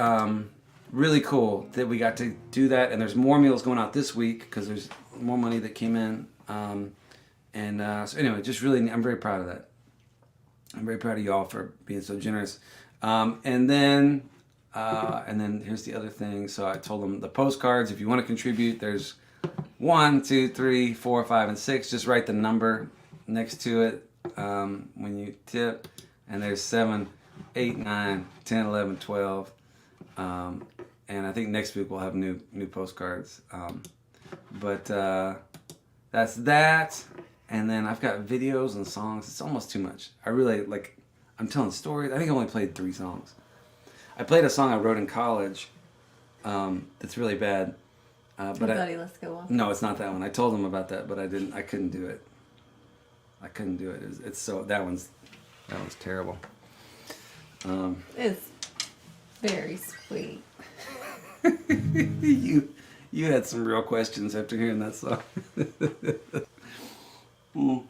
really cool that we got to do that. And there's more meals going out this week because there's more money that came in. So anyway, just really, I'm very proud of that. I'm very proud of y'all for being so generous. And then here's the other thing. So I told them the postcards, if you want to contribute, there's 1, 2, 3, 4, 5, and 6. Just write the number next to it when you tip. And there's 7, 8, 9, 10, 11, 12. And I think next week we'll have new postcards. But that's that. And then I've got videos and songs. It's almost too much. I really, I'm telling stories. I think I only played 3 songs. I played a song I wrote in college that's really bad. Buddy, let's go on. No, it's not that one. I told them about that, but I couldn't do it. It's so, that one's terrible. It's very sweet. You had some real questions after hearing that song. All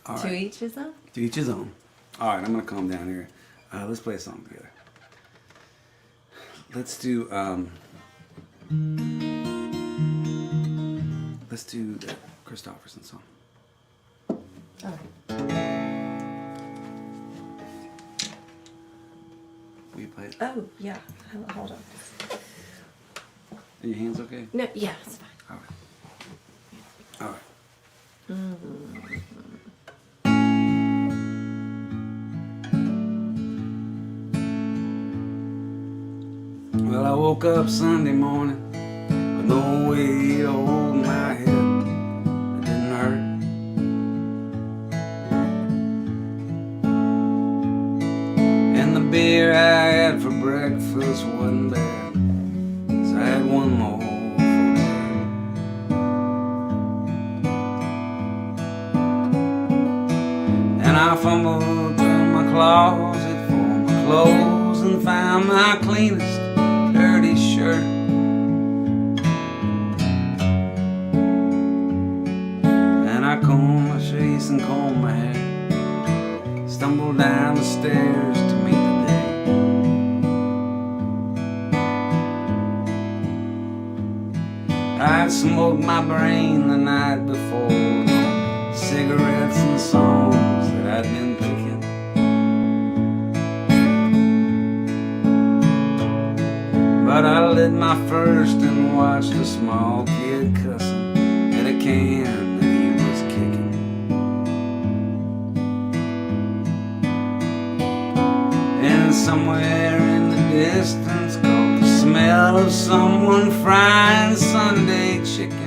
right. To each his own? To each his own. All right, I'm going to calm down here. Let's play a song together. Let's do the Kristofferson song. All right. Will you play it? Oh, yeah. Hold on. Are your hands okay? No, yeah, it's fine. All right. Well, I woke up Sunday morning with no way to hold my head. It didn't hurt. And the beer I had for breakfast wasn't bad, so I had one more. And I fumbled through my closet for my clothes and found my cleanest dirty shirt. And I combed my face and combed my hair, stumbled down the stairs to meet the day. I'd smoked my brain the night before, cigarettes and songs that I'd been picking. But I lit my first and watched a small kid cussing at a can that he was kicking. And somewhere in the distance caught the smell of someone frying Sunday chicken.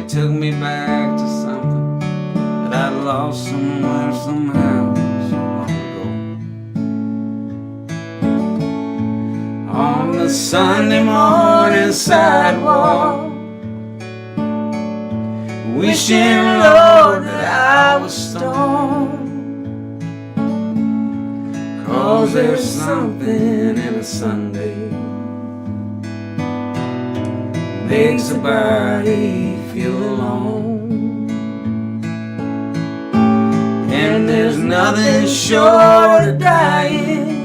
Took me back to something that I'd lost somewhere, somehow, so long ago. On the Sunday morning sidewalk, wishing, Lord, that I was stoned. 'Cause there's something in a Sunday makes a body feel alone. And there's nothing short of dying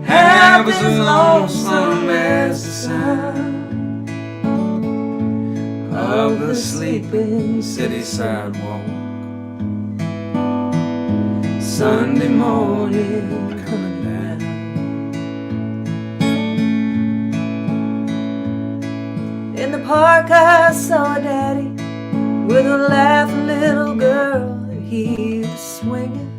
half as lonesome as the sound of the sleeping city sidewalk. Sunday morning coming down. In the park I saw a daddy with a laughing little girl that he was swinging.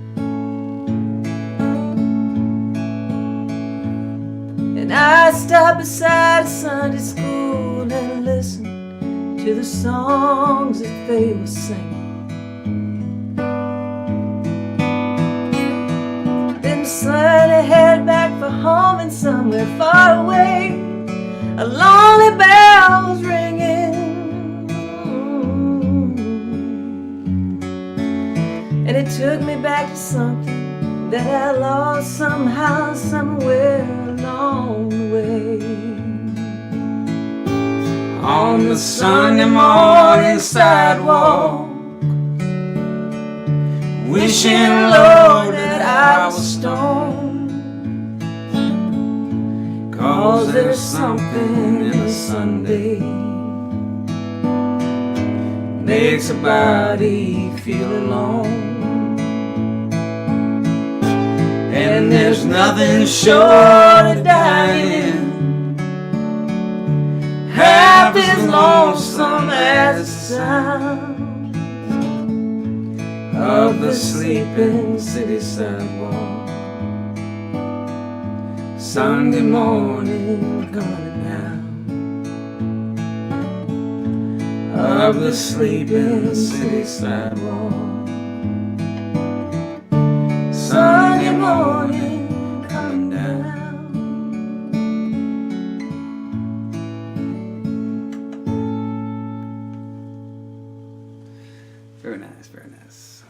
And I stopped beside Sunday school and listened to the songs that they were singing. somewhere far away, a lonely bell was ringing, and it took me back to something that I lost somehow, somewhere along the way. On the Sunday morning sidewalk, wishing, Lord, that I was stoned, 'cause there's something in a Sunday makes a body feel alone. And there's nothing short of dying half as lonesome as the sound of the sleeping city sidewalk. Sunday morning coming down of the sleeping city sidewalk. Sunday morning coming down. Very nice, very nice.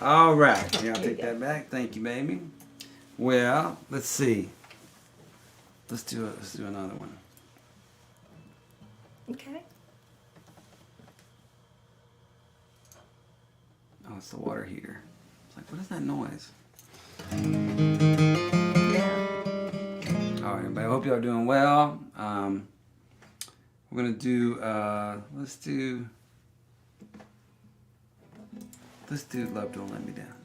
All right, yeah, I'll take that back. Thank you, baby. Well, let's see. Let's do another one. Okay. Oh, it's the water heater. It's like, what is that noise? Yeah. All right, everybody. I hope y'all are doing well. We're gonna do. Let's do. Love Don't Let Me Down.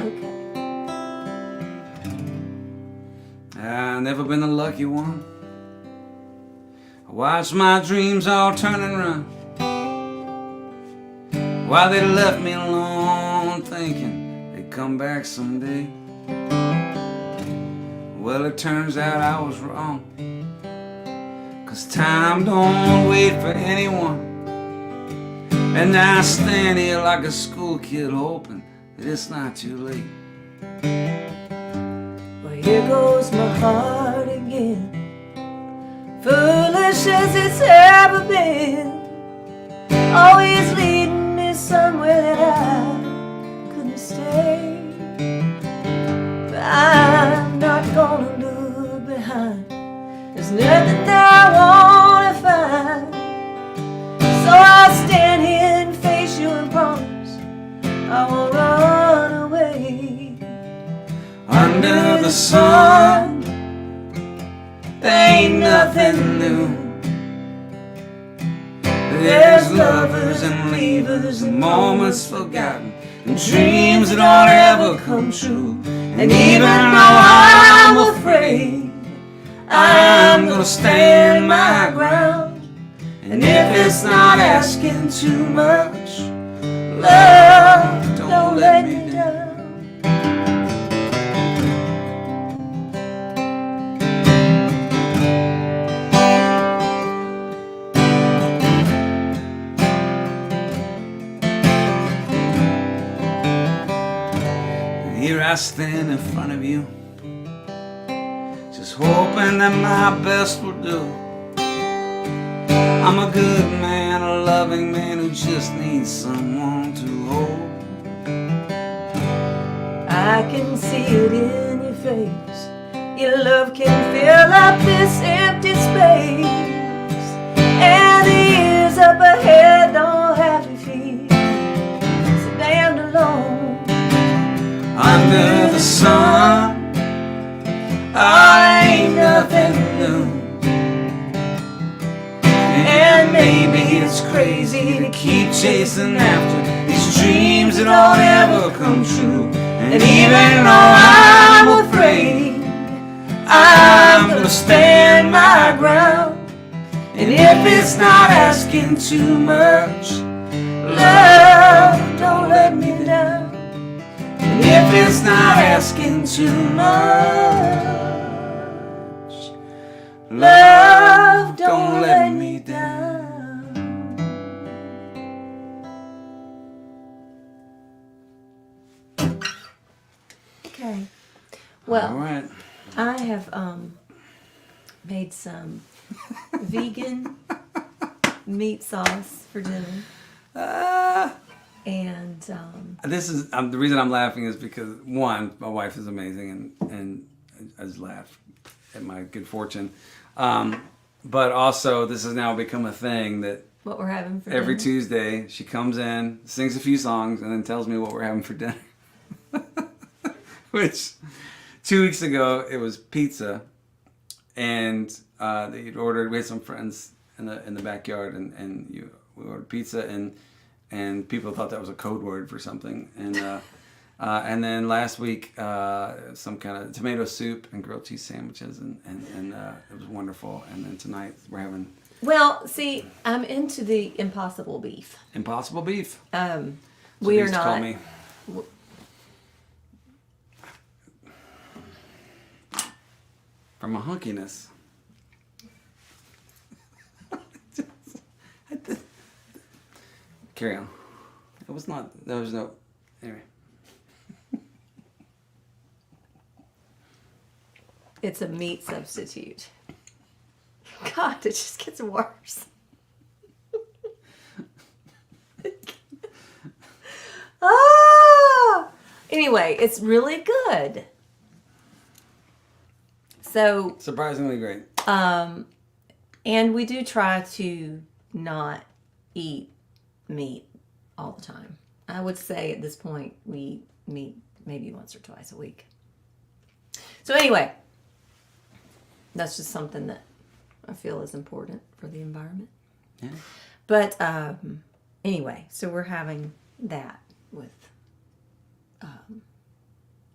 Okay. I've never been the lucky one. I watched my dreams all turn and run, while they left me alone, thinking they'd come back someday. Well, it turns out I was wrong, 'cause time don't wait for anyone. And I stand here like a school kid hoping that it's not too late. Well, here goes my heart again, foolish as it's ever been, always leading me somewhere that I couldn't stay. But I'm not gonna look behind, there's nothing I wanna find. So I'll stand here and face you and promise I won't run away. Under the sun, there ain't nothing new. There's lovers and leavers and moments forgotten and dreams that don't ever come true. And even though I'm afraid, I'm gonna stand my ground. And if it's not asking too much, love, don't let me down. Here I stand in front of you, just hoping that my best will do. I'm a good man, a loving man who just needs someone to hold. I can see it in your face, your love can fill up this empty space, and the years up ahead don't have to feel so damned alone. Under the sun, I ain't nothing new. And maybe it's crazy to keep chasing after these dreams that don't ever come true. And even though I'm afraid, I'm gonna stand my ground. And if it's not asking too much, love, don't let me down. And if it's not asking too much, love, don't let me down. Okay. Well, All right. I have made some vegan meat sauce for dinner. And This is the reason I'm laughing is because one, my wife is amazing, and I just laugh at my good fortune. But also, this has now become a thing that what we're having for every dinner. Tuesday she comes in, sings a few songs, and then tells me what we're having for dinner. Which 2 weeks ago it was pizza, and they'd ordered. We had some friends in the backyard, and we ordered pizza, and people thought that was a code word for something, and then last week some kind of tomato soup and grilled cheese sandwiches, and it was wonderful. And then tonight we're having See, I'm into the impossible beef. impossible beef. We are Used to call not. me. From my hunkiness. Carry on. It was not. There was no. Anyway. It's a meat substitute. God, it just gets worse. Anyway, it's really good. So, Surprisingly great. and we do try to not eat meat all the time. I would say at this point we eat meat maybe once or twice a week. So anyway, that's just something that I feel is important for the environment. Yeah. But anyway, so we're having that with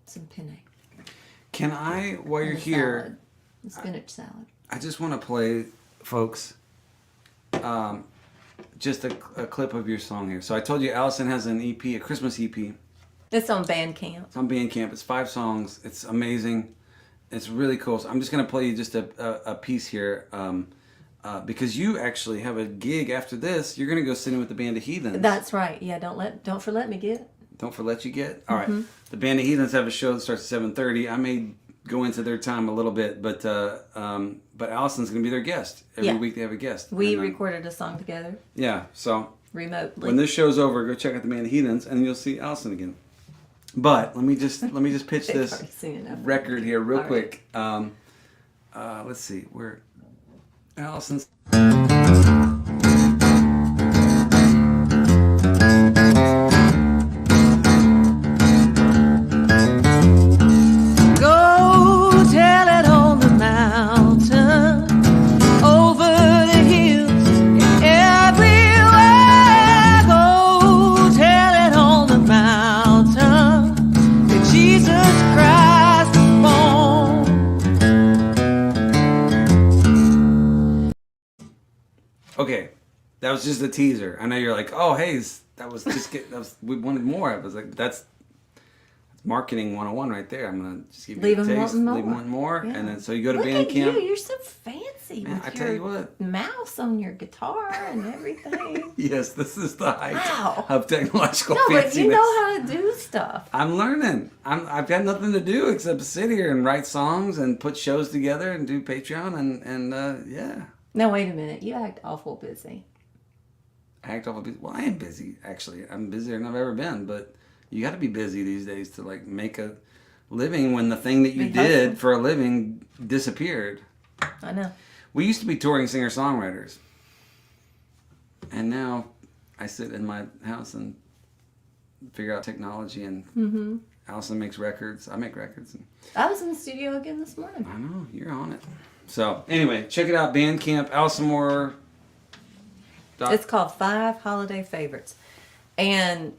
some penne. Can I, while you're and a here, salad, a spinach salad. I just want to play, folks, just a clip of your song here. So I told you Allison has an EP, a Christmas EP. It's on Bandcamp. It's on Bandcamp. It's 5 songs. It's amazing. It's really cool. So I'm just going to play you just a piece here because you actually have a gig after this. You're going to go sit in with the Band of Heathens. That's right. Yeah, don't let me get. Don't forlet you get? All right. The Band of Heathens have a show that starts at 7:30. I may go into their time a little bit, but Allison's going to be their guest. Every week they have a guest. We And, recorded a song together Yeah, so remotely. when this show's over, go check out the Band of Heathens, and you'll see Allison again. But let me just pitch They've this already seen enough. record here real All quick. Let's see where Allison's. Go tell it on the mountain, over the hills, and everywhere. Go tell it on the mountain that Jesus Christ was born. Okay, that was just a teaser. I know you're like, oh, hey, that was just we wanted more. I was like, that's marketing 101 right there. I'm gonna just give you Leave a them taste, wanting more. leave them wanting more, Yeah. and then so you go to Look Bandcamp. at you, you're so fancy Man, with I your tell you what. mouse on your guitar and everything. Yes, this is the height Wow. of technological No, fanciness. but you know how to do stuff. I'm learning. I've got nothing to do except sit here and write songs and put shows together and do Patreon and yeah. Now wait a minute, you act awful busy. I act awful busy. Well, I am busy actually. I'm busier than I've ever been. But you got to be busy these days to like make a living when the thing that you Be did hustling. for a living disappeared. I know. We used to be touring singer-songwriters, and now I sit in my house and figure out technology. And Allison makes records. I make records. And I was in the studio again this morning. I know you're on it. So anyway, check it out. Bandcamp. Allison Moorer. It's called 5 Holiday Favorites. And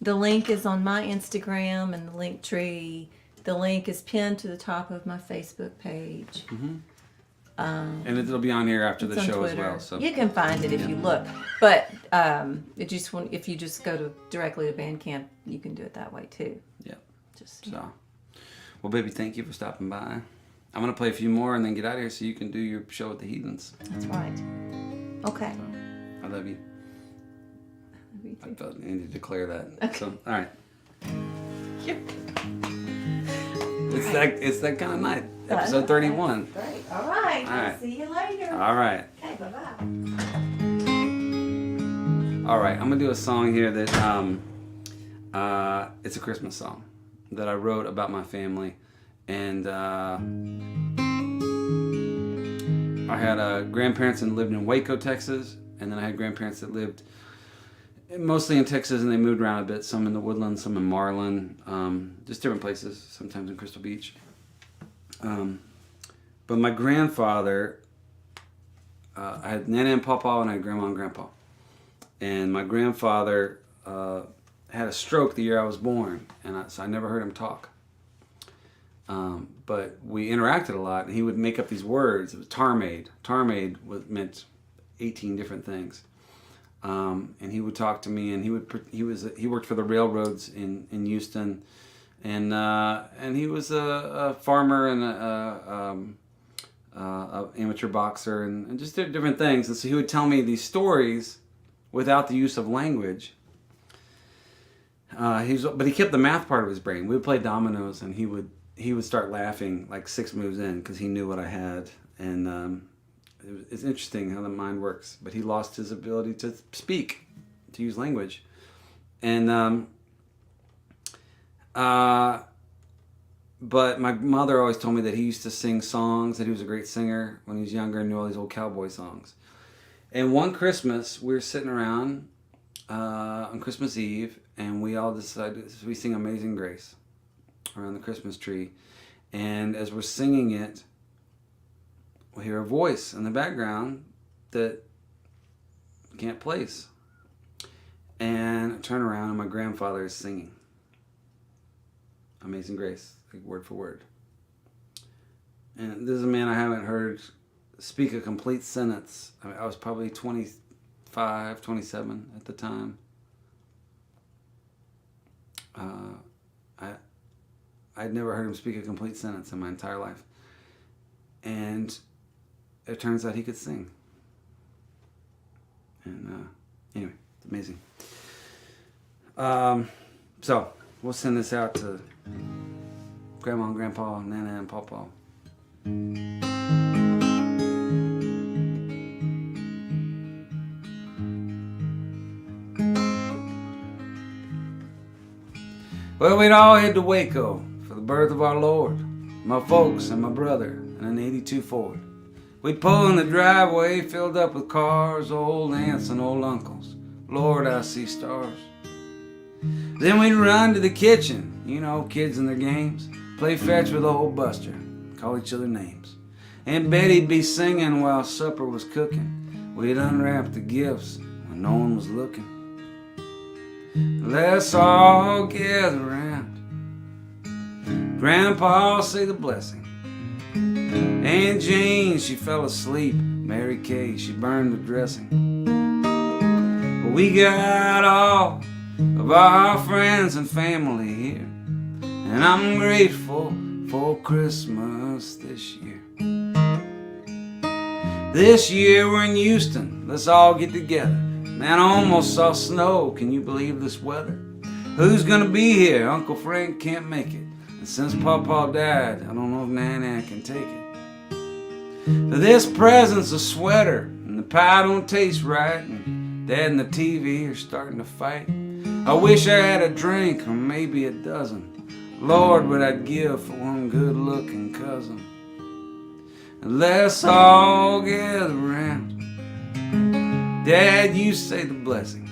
the link is on my Instagram and the link tree. The link is pinned to the top of my Facebook page. And it'll be on here after It's the on show Twitter. as well. So You can find it if you look. But if you just go directly to Bandcamp, you can do it that way too. yeah. Just So, well, baby, thank you for stopping by. I'm gonna play a few more and then get out of here so you can do your show with the Heathens. that's right. Okay. I love you. Me I too. felt I needed to declare that. Okay. So, all right. It's that kind of night. Episode 31. Great. All right. All right. See you later. All right. Okay, bye-bye. All right. I'm gonna do a song here that it's a Christmas song that I wrote about my family, and I had grandparents that lived in Waco, Texas, and then I had grandparents that lived mostly in Texas, and they moved around a bit. Some in the Woodlands, some in Marlin, just different places. Sometimes in Crystal Beach. But my grandfather, I had Nana and Pawpaw, and I had Grandma and Grandpa. And my grandfather had a stroke the year I was born, and so I never heard him talk. But we interacted a lot, and he would make up these words. It was Tarmaid. Tarmaid meant 18 different things. And he would talk to me, and he worked for the railroads in Houston, and he was a farmer and a amateur boxer and just different things. And so he would tell me these stories without the use of language. But he kept the math part of his brain. We would play dominoes, and he would start laughing like 6 moves in because he knew what I had. And it's interesting how the mind works. But he lost his ability to speak, to use language. And but my mother always told me that he used to sing songs, that he was a great singer when he was younger and knew all these old cowboy songs. And one Christmas, we were sitting around on Christmas Eve, and we all decided, we sing Amazing Grace around the Christmas tree. And as we're singing it, we hear a voice in the background that we can't place. And I turn around, and my grandfather is singing Amazing Grace, like word for word. And this is a man I haven't heard speak a complete sentence. I was probably 25, 27 at the time. I'd never heard him speak a complete sentence in my entire life. And it turns out he could sing. And anyway, it's amazing. So we'll send this out to Grandma and Grandpa, Nana and Pawpaw. Well, we'd all head to Waco for the birth of our Lord, my folks and my brother in an 82 Ford. We'd pull in the driveway filled up with cars, old aunts and old uncles. Lord, I see stars. Then we'd run to the kitchen, you know, kids and their games, play fetch with old Buster, call each other names. And Betty'd be singing while supper was cooking. We'd unwrap the gifts when no one was looking. Let's all gather round. Grandpa'll say the blessing. Aunt Jane, she fell asleep. Mary Kay, she burned the dressing. But we got all of our friends and family here, and I'm grateful for Christmas this year. This year we're in Houston. Let's all get together. Man, I almost saw snow. Can you believe this weather? Who's gonna be here? Uncle Frank can't make it. And since Pawpaw died, I don't know if Nana can take it. This present's a sweater, and the pie don't taste right, and Dad and the TV are starting to fight. I wish I had a drink, or maybe a dozen. Lord, what I'd give for one good-looking cousin. And let's all gather around. Dad, you say the blessing.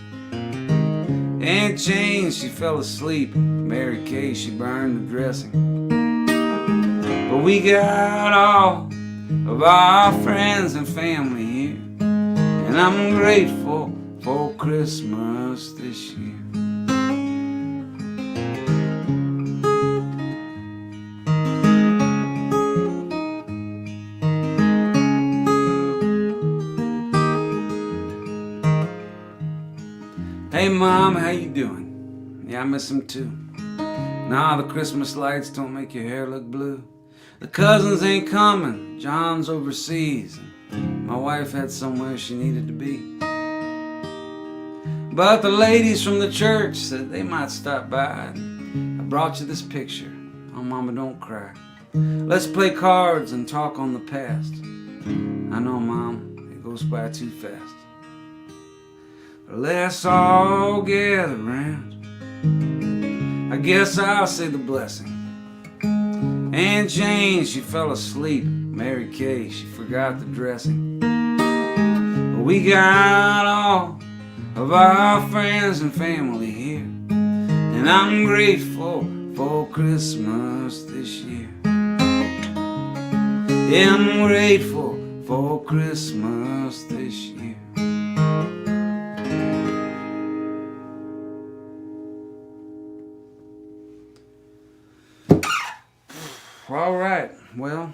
Aunt Jane, she fell asleep. Mary Kay, she burned the dressing. But we got all of our friends and family here, and I'm grateful for Christmas this year. Hey Mom, how you doing? Yeah, I miss him too. Nah, the Christmas lights don't make your hair look blue. The cousins ain't coming, John's overseas, and my wife had somewhere she needed to be. But the ladies from the church said they might stop by. I brought you this picture. Oh, mama, don't cry. Let's play cards and talk on the past. I know, Mom, it goes by too fast. Let's all gather round. I guess I'll say the blessing. Aunt Jane, she fell asleep. Mary Kay, she forgot the dressing. But we got all of our friends and family here, and I'm grateful for Christmas this year. Yeah, I'm grateful for Christmas this year. All right, well,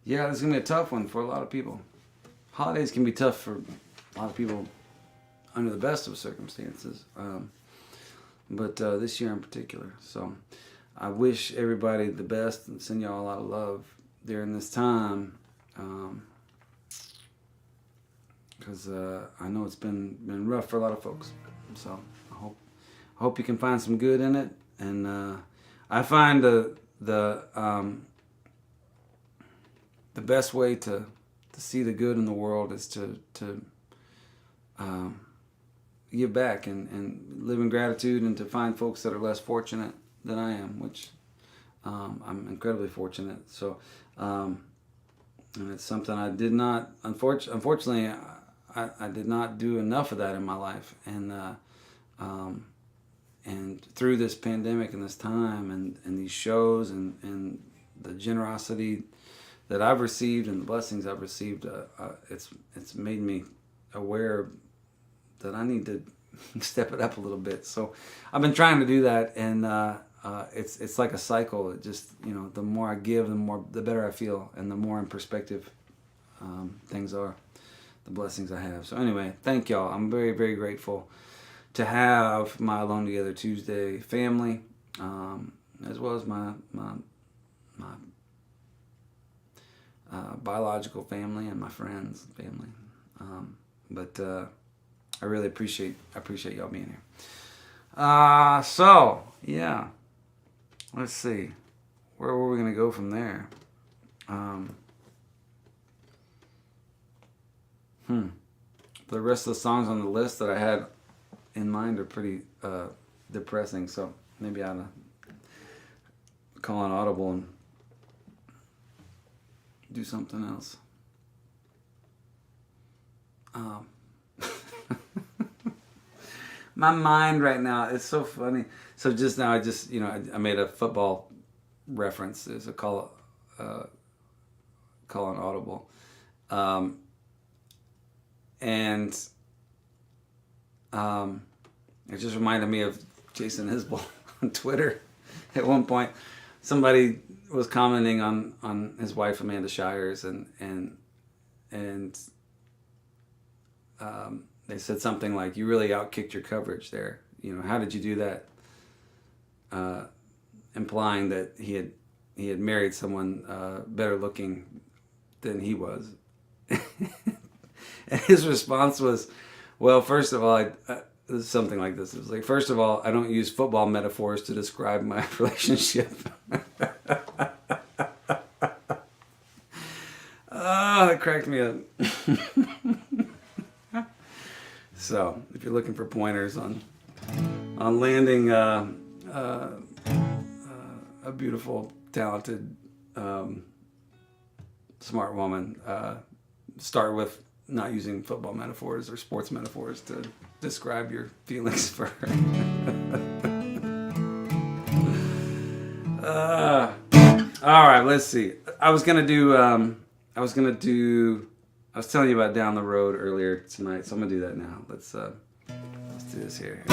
yeah, this is going to be a tough one for a lot of people. Holidays can be tough for a lot of people under the best of circumstances, but this year in particular. So I wish everybody the best and send y'all a lot of love during this time, because I know it's been rough for a lot of folks. So I hope you can find some good in it. And I find the best way to see the good in the world is to give back and live in gratitude, and to find folks that are less fortunate than I am, which I'm incredibly fortunate. So, and it's something I did not, unfortunately, I did not do enough of that in my life. And through this pandemic and this time and these shows and the generosity that I've received and the blessings I've received, it's made me aware that I need to step it up a little bit. So I've been trying to do that, and it's like a cycle. It just, the more I give, the better I feel, and the more in perspective things are, the blessings I have. So anyway, thank y'all. I'm very, very grateful to have my Alone Together Tuesday family, as well as my biological family and my friends' family. But I really appreciate y'all being here. So yeah, let's see, where were we gonna go from there? The rest of the songs on the list that I had in mind are pretty depressing, so maybe I ought to call an audible and do something else. My mind right now, it's so funny. So just now, I made a football reference. There's a call an audible, and it just reminded me of Jason Isbell on Twitter. At one point, somebody was commenting on his wife Amanda Shires, and they said something like, "You really outkicked your coverage there. How did you do that?" Implying that he had married someone better looking than he was. And his response was, well, first of all, something like this. It was like, first of all, I don't use football metaphors to describe my relationship. Oh, that cracked me up. So, if you're looking for pointers on landing a beautiful, talented, smart woman, start with not using football metaphors or sports metaphors to describe your feelings for her. All right, let's see. I was telling you about Down the Road earlier tonight, so I'm gonna do that now. Let's do this here.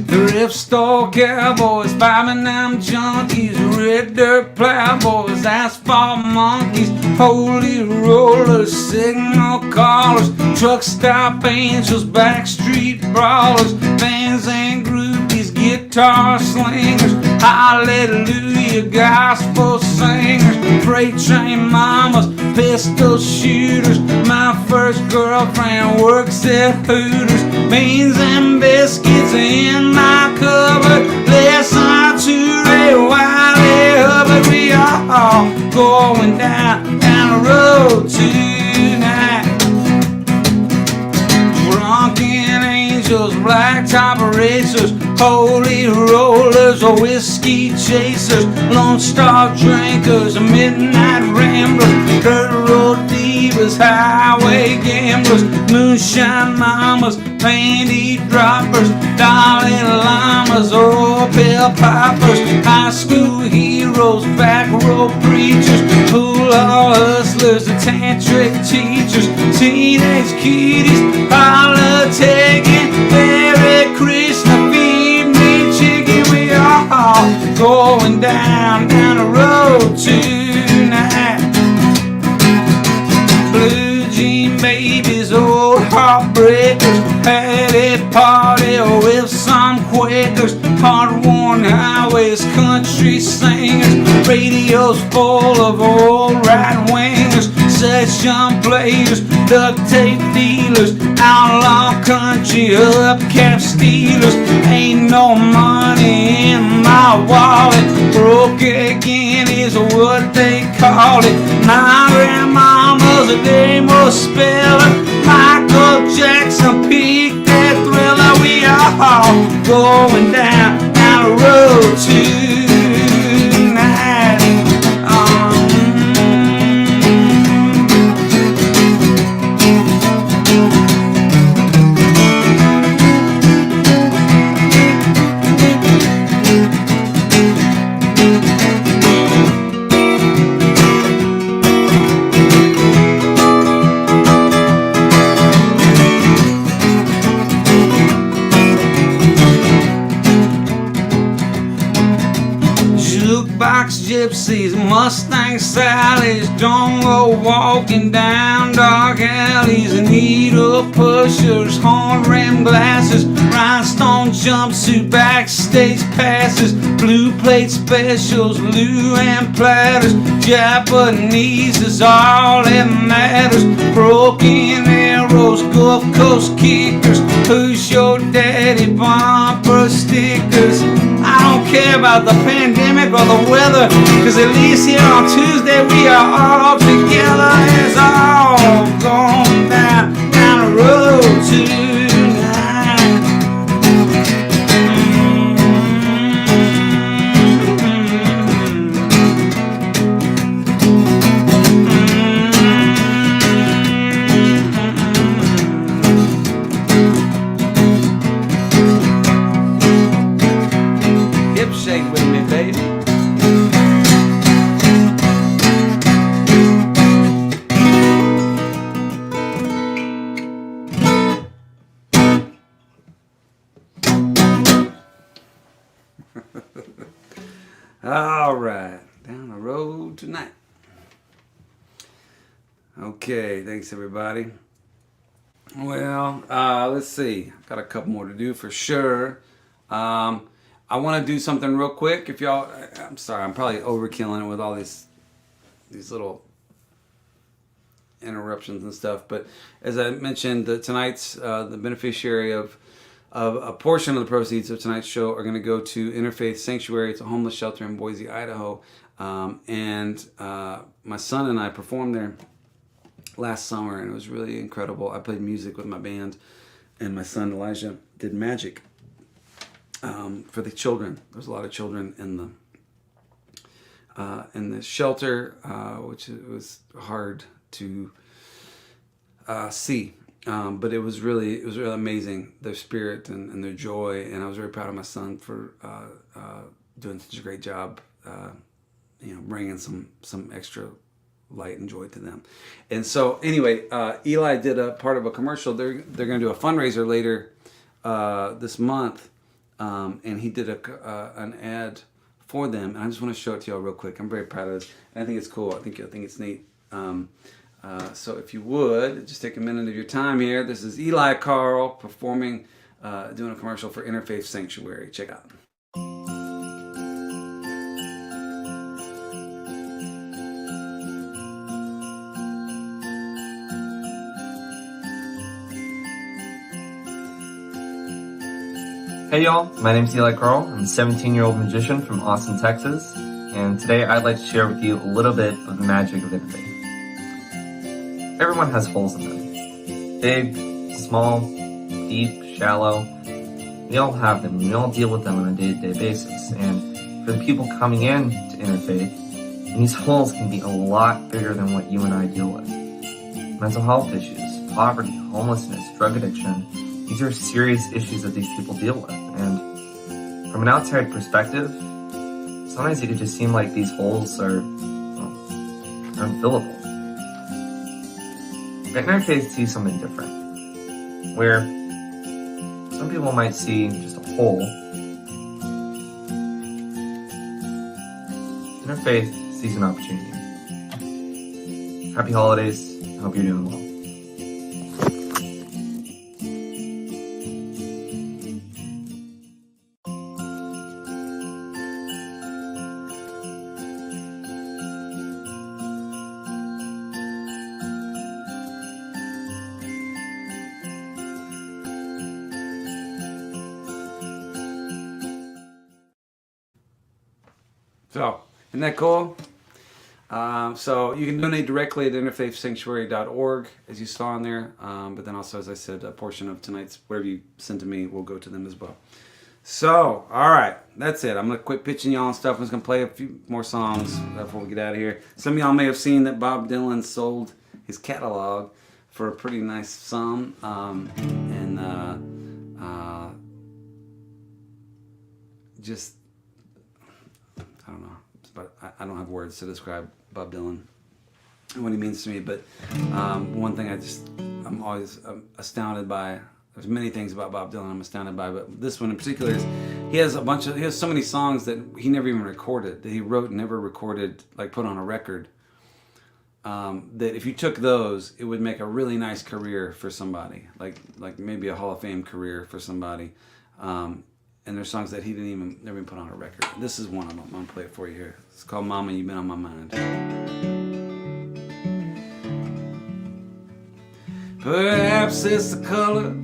Thrift store cowboys, five-and-dime junkies, red dirt plowboys, asphalt monkeys, holy rollers, signal callers, truck stop angels, backstreet brawlers, fans and groupies, guitar guitar slingers, hallelujah gospel singers, freight train mamas, pistol shooters. My first girlfriend works at Hooters, beans and biscuits in my cupboard. Listen to Ray Wiley Hubbard. We are all going down the road tonight. Drunken angels, blacktop racers, holy rollers, or whiskey chasers, Lone Star drinkers, midnight ramblers, dirt road divas, highway gamblers, moonshine mamas, panty droppers, dolly llamas, or pill poppers, high school heroes, back row preachers, pool hall hustlers, the tantric teachers, teenage cuties, politicking, Merry Krishna, feed me chicken. We are all going down the road tonight. Blue jean babies, old heartbreakers, had a party with some Quakers, hard-worn highways, country singers, radios full of old right-wingers, session players, duct tape dealers, outlaw country hubcap stealers. Ain't no money in my wallet, broke again is what they call it. My grandmama's a demo speller, Michael Jackson peaked that Thriller. We are all going down the road tonight. Gypsies, Mustang Sallies, don't go walking down dark alleys. Needle pushers, horn rim glasses, rhinestone jumpsuit, backstage passes, blue plate specials, Luann platters, Japanese is all that matters. Broken arrows, Gulf Coast kickers, who's your daddy, bumper stickers. I don't care about the pandemic or the weather, cause at least here on Tuesday we are all together. It's all going down the road tonight. Hip shake with me, baby. All right, down the road tonight. Okay, thanks everybody. Well, let's see. Got a couple more to do for sure. I want to do something real quick. If y'all, I'm sorry, I'm probably overkilling it with all these little interruptions and stuff. But as I mentioned, tonight's the beneficiary of a portion of the proceeds of tonight's show are going to go to Interfaith Sanctuary. It's a homeless shelter in Boise, Idaho. And my son and I performed there last summer, and it was really incredible. I played music with my band, and my son Elijah did magic for the children. There's a lot of children in the shelter, which it was hard to see. But it was really amazing, their spirit and their joy, and I was very proud of my son for doing such a great job, bringing some extra light and joy to them. And so anyway, Eli did a part of a commercial. They're going to do a fundraiser later this month, and he did an ad for them, and I just want to show it to y'all real quick. I'm very proud of this. I think it's cool. I think it's neat. So if you would, just take a minute of your time here. This is Eli Carll performing, doing a commercial for Interfaith Sanctuary. Check it out. Hey y'all, my name's Carll. I'm a 17-year-old magician from Austin, Texas, and today I'd like to share with you a little bit of the magic of Interfaith. Everyone has holes in them. Big, small, deep, shallow. We all have them, and we all deal with them on a day-to-day basis. And for the people coming in to Interfaith, these holes can be a lot bigger than what you and I deal with. Mental health issues, poverty, homelessness, drug addiction. These are serious issues that these people deal with. And from an outside perspective, sometimes it could just seem like these holes are unfillable. But Interfaith sees something different, where some people might see just a hole. Interfaith sees an opportunity. Happy holidays. I hope you're doing well. So, isn't that cool? So you can donate directly at interfaithsanctuary.org, as you saw on there. But then also, as I said, a portion of tonight's, whatever you send to me, will go to them as well. So, all right, that's it. I'm going to quit pitching y'all and stuff. I'm just going to play a few more songs before we get out of here. Some of y'all may have seen that Bob Dylan sold his catalog for a pretty nice sum. Just... I don't know, but I don't have words to describe Bob Dylan and what he means to me. But one thing I'm always astounded by. There's many things about Bob Dylan I'm astounded by, but this one in particular is he has so many songs that he never even recorded, that he wrote and never recorded, like put on a record. That if you took those, it would make a really nice career for somebody, like maybe a Hall of Fame career for somebody. And there's songs that he never even put on a record. This is one of them. I'm gonna play it for you here. It's called Mama, You've Been on My Mind. Perhaps it's the color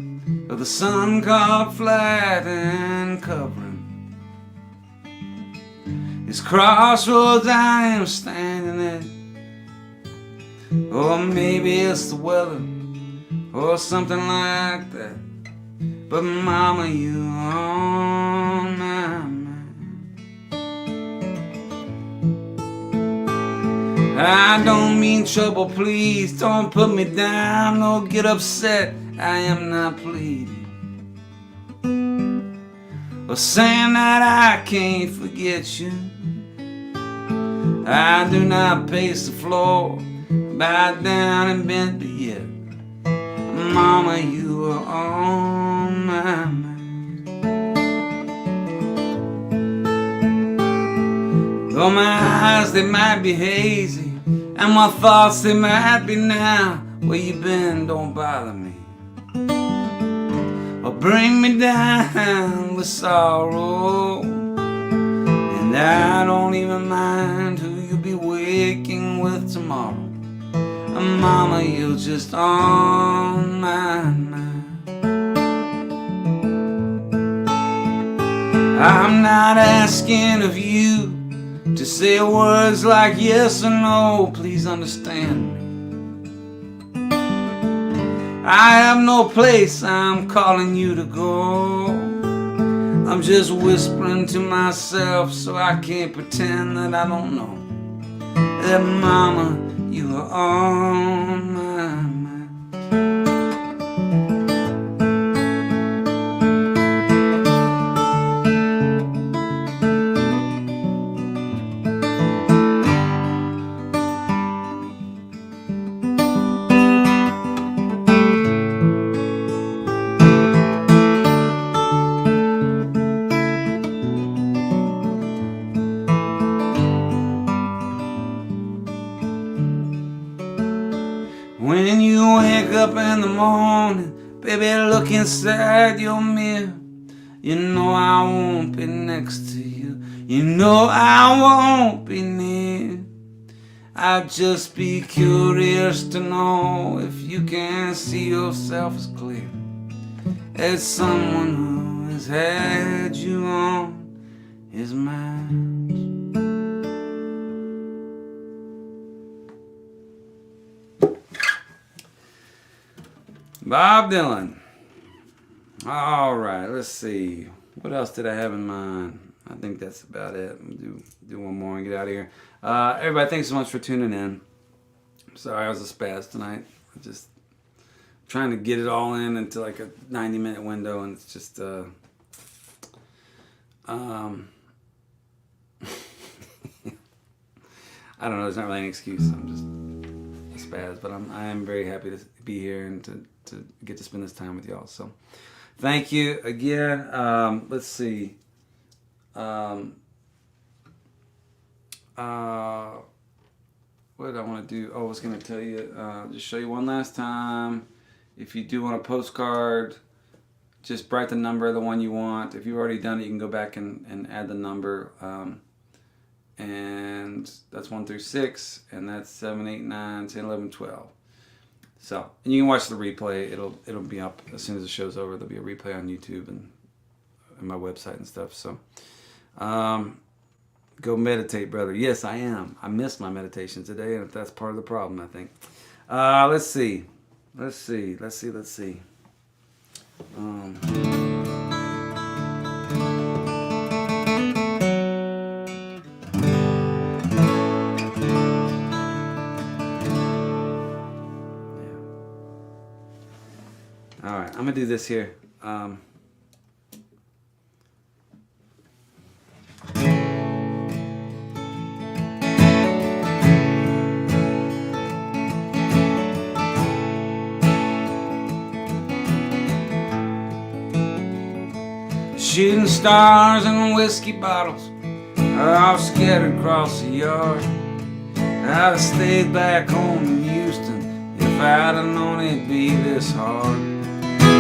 of the sun caught flat and covering these crossroads I am standing at. Or maybe it's the weather or something like that. But Mama, you on my mind. I don't mean trouble, please don't put me down or get upset. I am not pleading or saying that I can't forget you. I do not pace the floor, bow down and bend the yet. Mama, you are on my mind. Though my eyes, they might be hazy, and my thoughts, they might be now. Where you been, don't bother me or bring me down with sorrow. And I don't even mind who you'll be waking with tomorrow. Mama, you're just on my mind. I'm not asking of you to say words like yes or no. Please understand me. I have no place I'm calling you to go. I'm just whispering to myself so I can't pretend that I don't know that Mama, you are on my mind. When you wake up in the morning, baby, look inside your mirror. You know I won't be next to you. You know I won't be near. I'd just be curious to know if you can see yourself as clear as someone who has had you on his mind. Bob Dylan. All right, let's see. What else did I have in mind? I think that's about it. Do one more and get out of here. Everybody, thanks so much for tuning in. I'm sorry I was a spaz tonight. I just trying to get it all in into like a 90-minute window, and it's just I don't know. There's not really any excuse. I'm just a spaz, but I am very happy to be here and to get to spend this time with y'all. So thank you again. Let's see. What did I want to do? Oh, I was going to tell you, just show you one last time. If you do want a postcard, just write the number of the one you want. If you've already done it, you can go back and add the number. And that's 1 through 6, and that's 7, 8, 9, 10, 11, 12. So, and you can watch the replay. It'll be up as soon as the show's over. There'll be a replay on YouTube and my website and stuff. So, go meditate, brother. Yes, I am. I missed my meditation today, and that's part of the problem, I think. Let's see. All right, I'm gonna do this here. Shooting stars and whiskey bottles are all scattered across the yard. I'd have stayed back home in Houston if I'd have known it'd be this hard.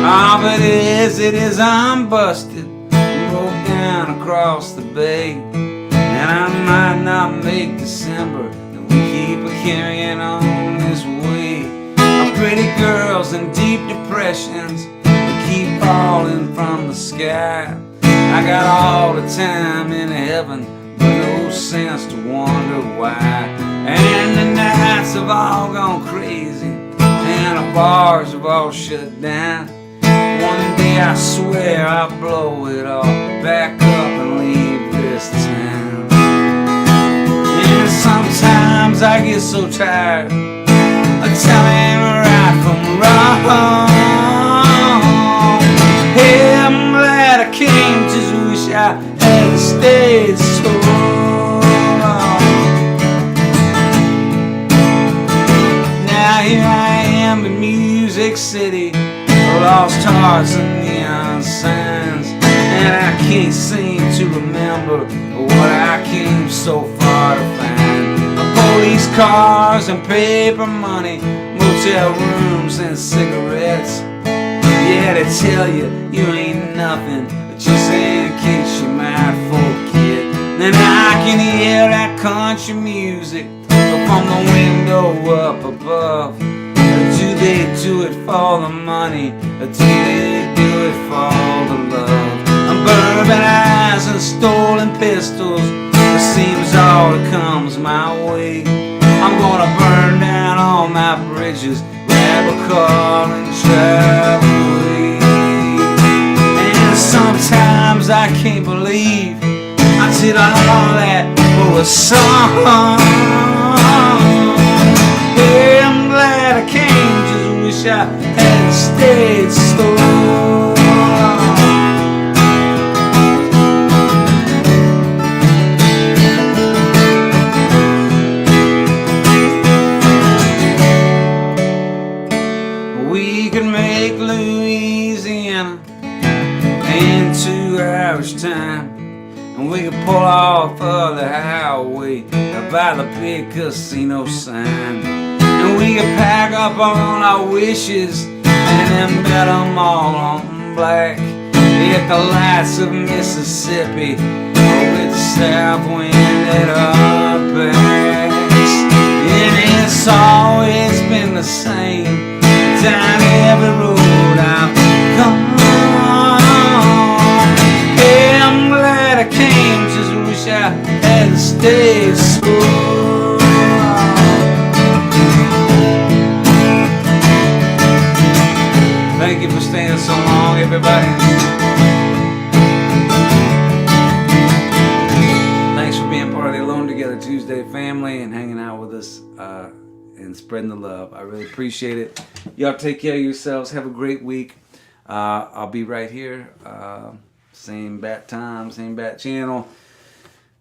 Ah, but it is, I'm busted, broke down across the bay. And I might not make December, and we keep carrying on this way. Our pretty girls in deep depressions keep falling from the sky. I got all the time in heaven, but no sense to wonder why. And the nights have all gone crazy, and the bars have all shut down. One day I swear I'll blow it all back up and leave this town. And sometimes I get so tired of telling right from wrong. Hey, I'm glad I came, just wish I had stayed so long. Now here I am in Music City, lost hearts and neon signs, and I can't seem to remember what I came so far to find. Police cars and paper money, motel rooms and cigarettes. Yeah, they tell you you ain't nothing, just in case you might forget. Then I can hear that country music from the window up above. Do they do it for the money, or do they do it for the love? Bourbon eyes and stolen pistols, it seems all that comes my way. I'm gonna burn down all my bridges, grab a car and drive away. And sometimes I can't believe I did all that for a song. Hey, I'm glad I came, just wish I had stayed so long. We could make Louisiana in 2 hours time, and we could pull off of the highway by the big casino sign. And we could pack up on our wishes and then bet them all on black. Hit the lights of Mississippi with the south wind at our backs. And it's always been the same down every road I've come on. everybody. Thanks for being part of the Alone Together Tuesday family and hanging out with us and spreading the love. I really appreciate it. Y'all take care of yourselves. Have a great week. I'll be right here. Same bat time, same bat channel.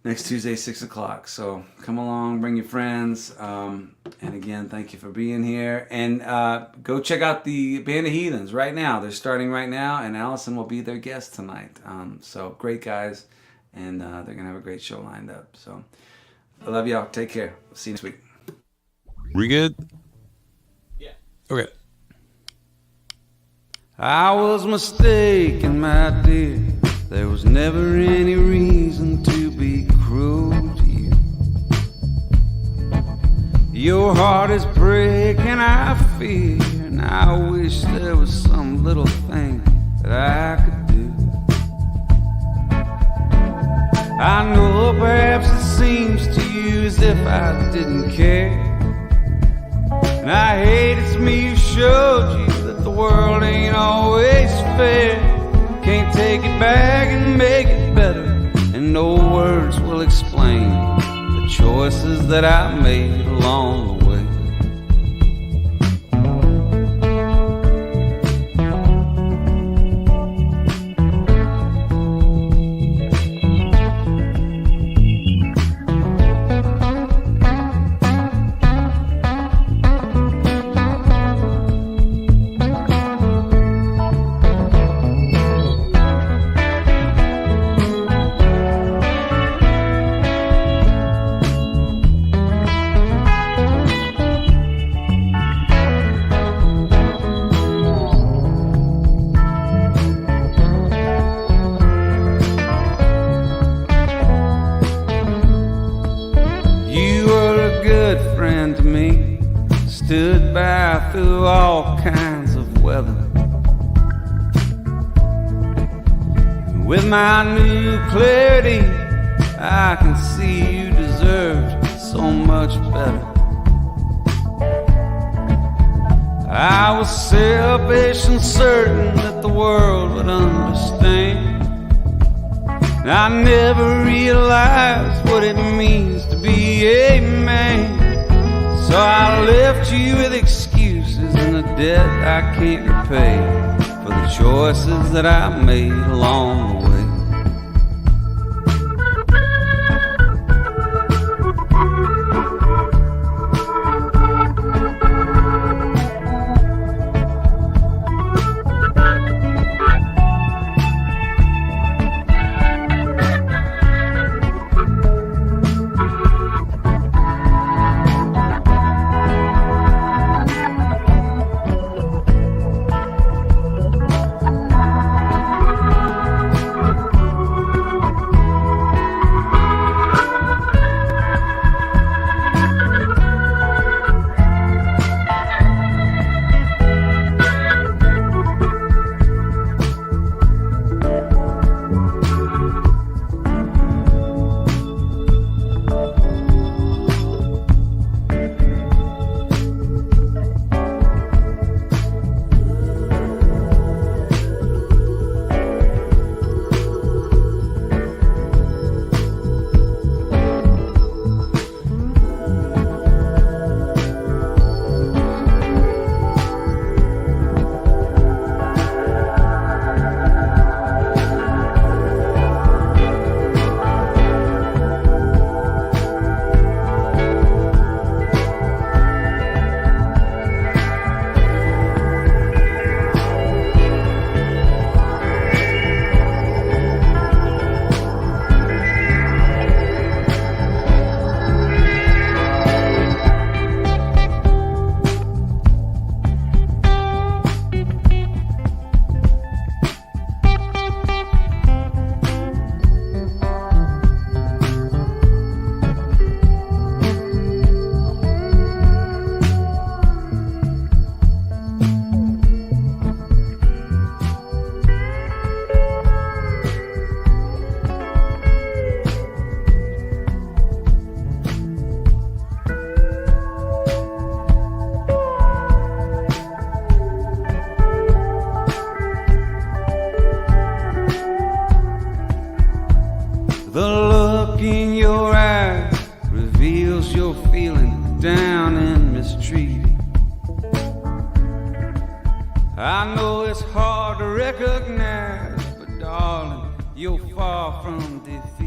Next Tuesday, 6 o'clock. So come along, bring your friends. And again, thank you for being here. And go check out the Band of Heathens right now. They're starting right now, and Allison will be their guest tonight. So great guys, and they're going to have a great show lined up. So I love y'all. Take care. See you next week. We good? Yeah. Okay. I was mistaken, my dear. There was never any reason to be cruel to you. Your heart is breaking, I fear, and I wish there was some little thing that I could do. I know perhaps it seems to you as if I didn't care, and I hate it's me who showed you that the world ain't always fair. Can't take it back and make it better, and no words will explain the choices that I made along the way. Stood by through all kinds of weather. With my new clarity, I can see you deserved so much better. I was selfish and certain that the world would understand, and I never realized what it means to be a man. So I left you with excuses and a debt I can't repay for the choices that I made along the way. knows you're feeling down and mistreated. I know it's hard to recognize, but darling, you're far from defeated.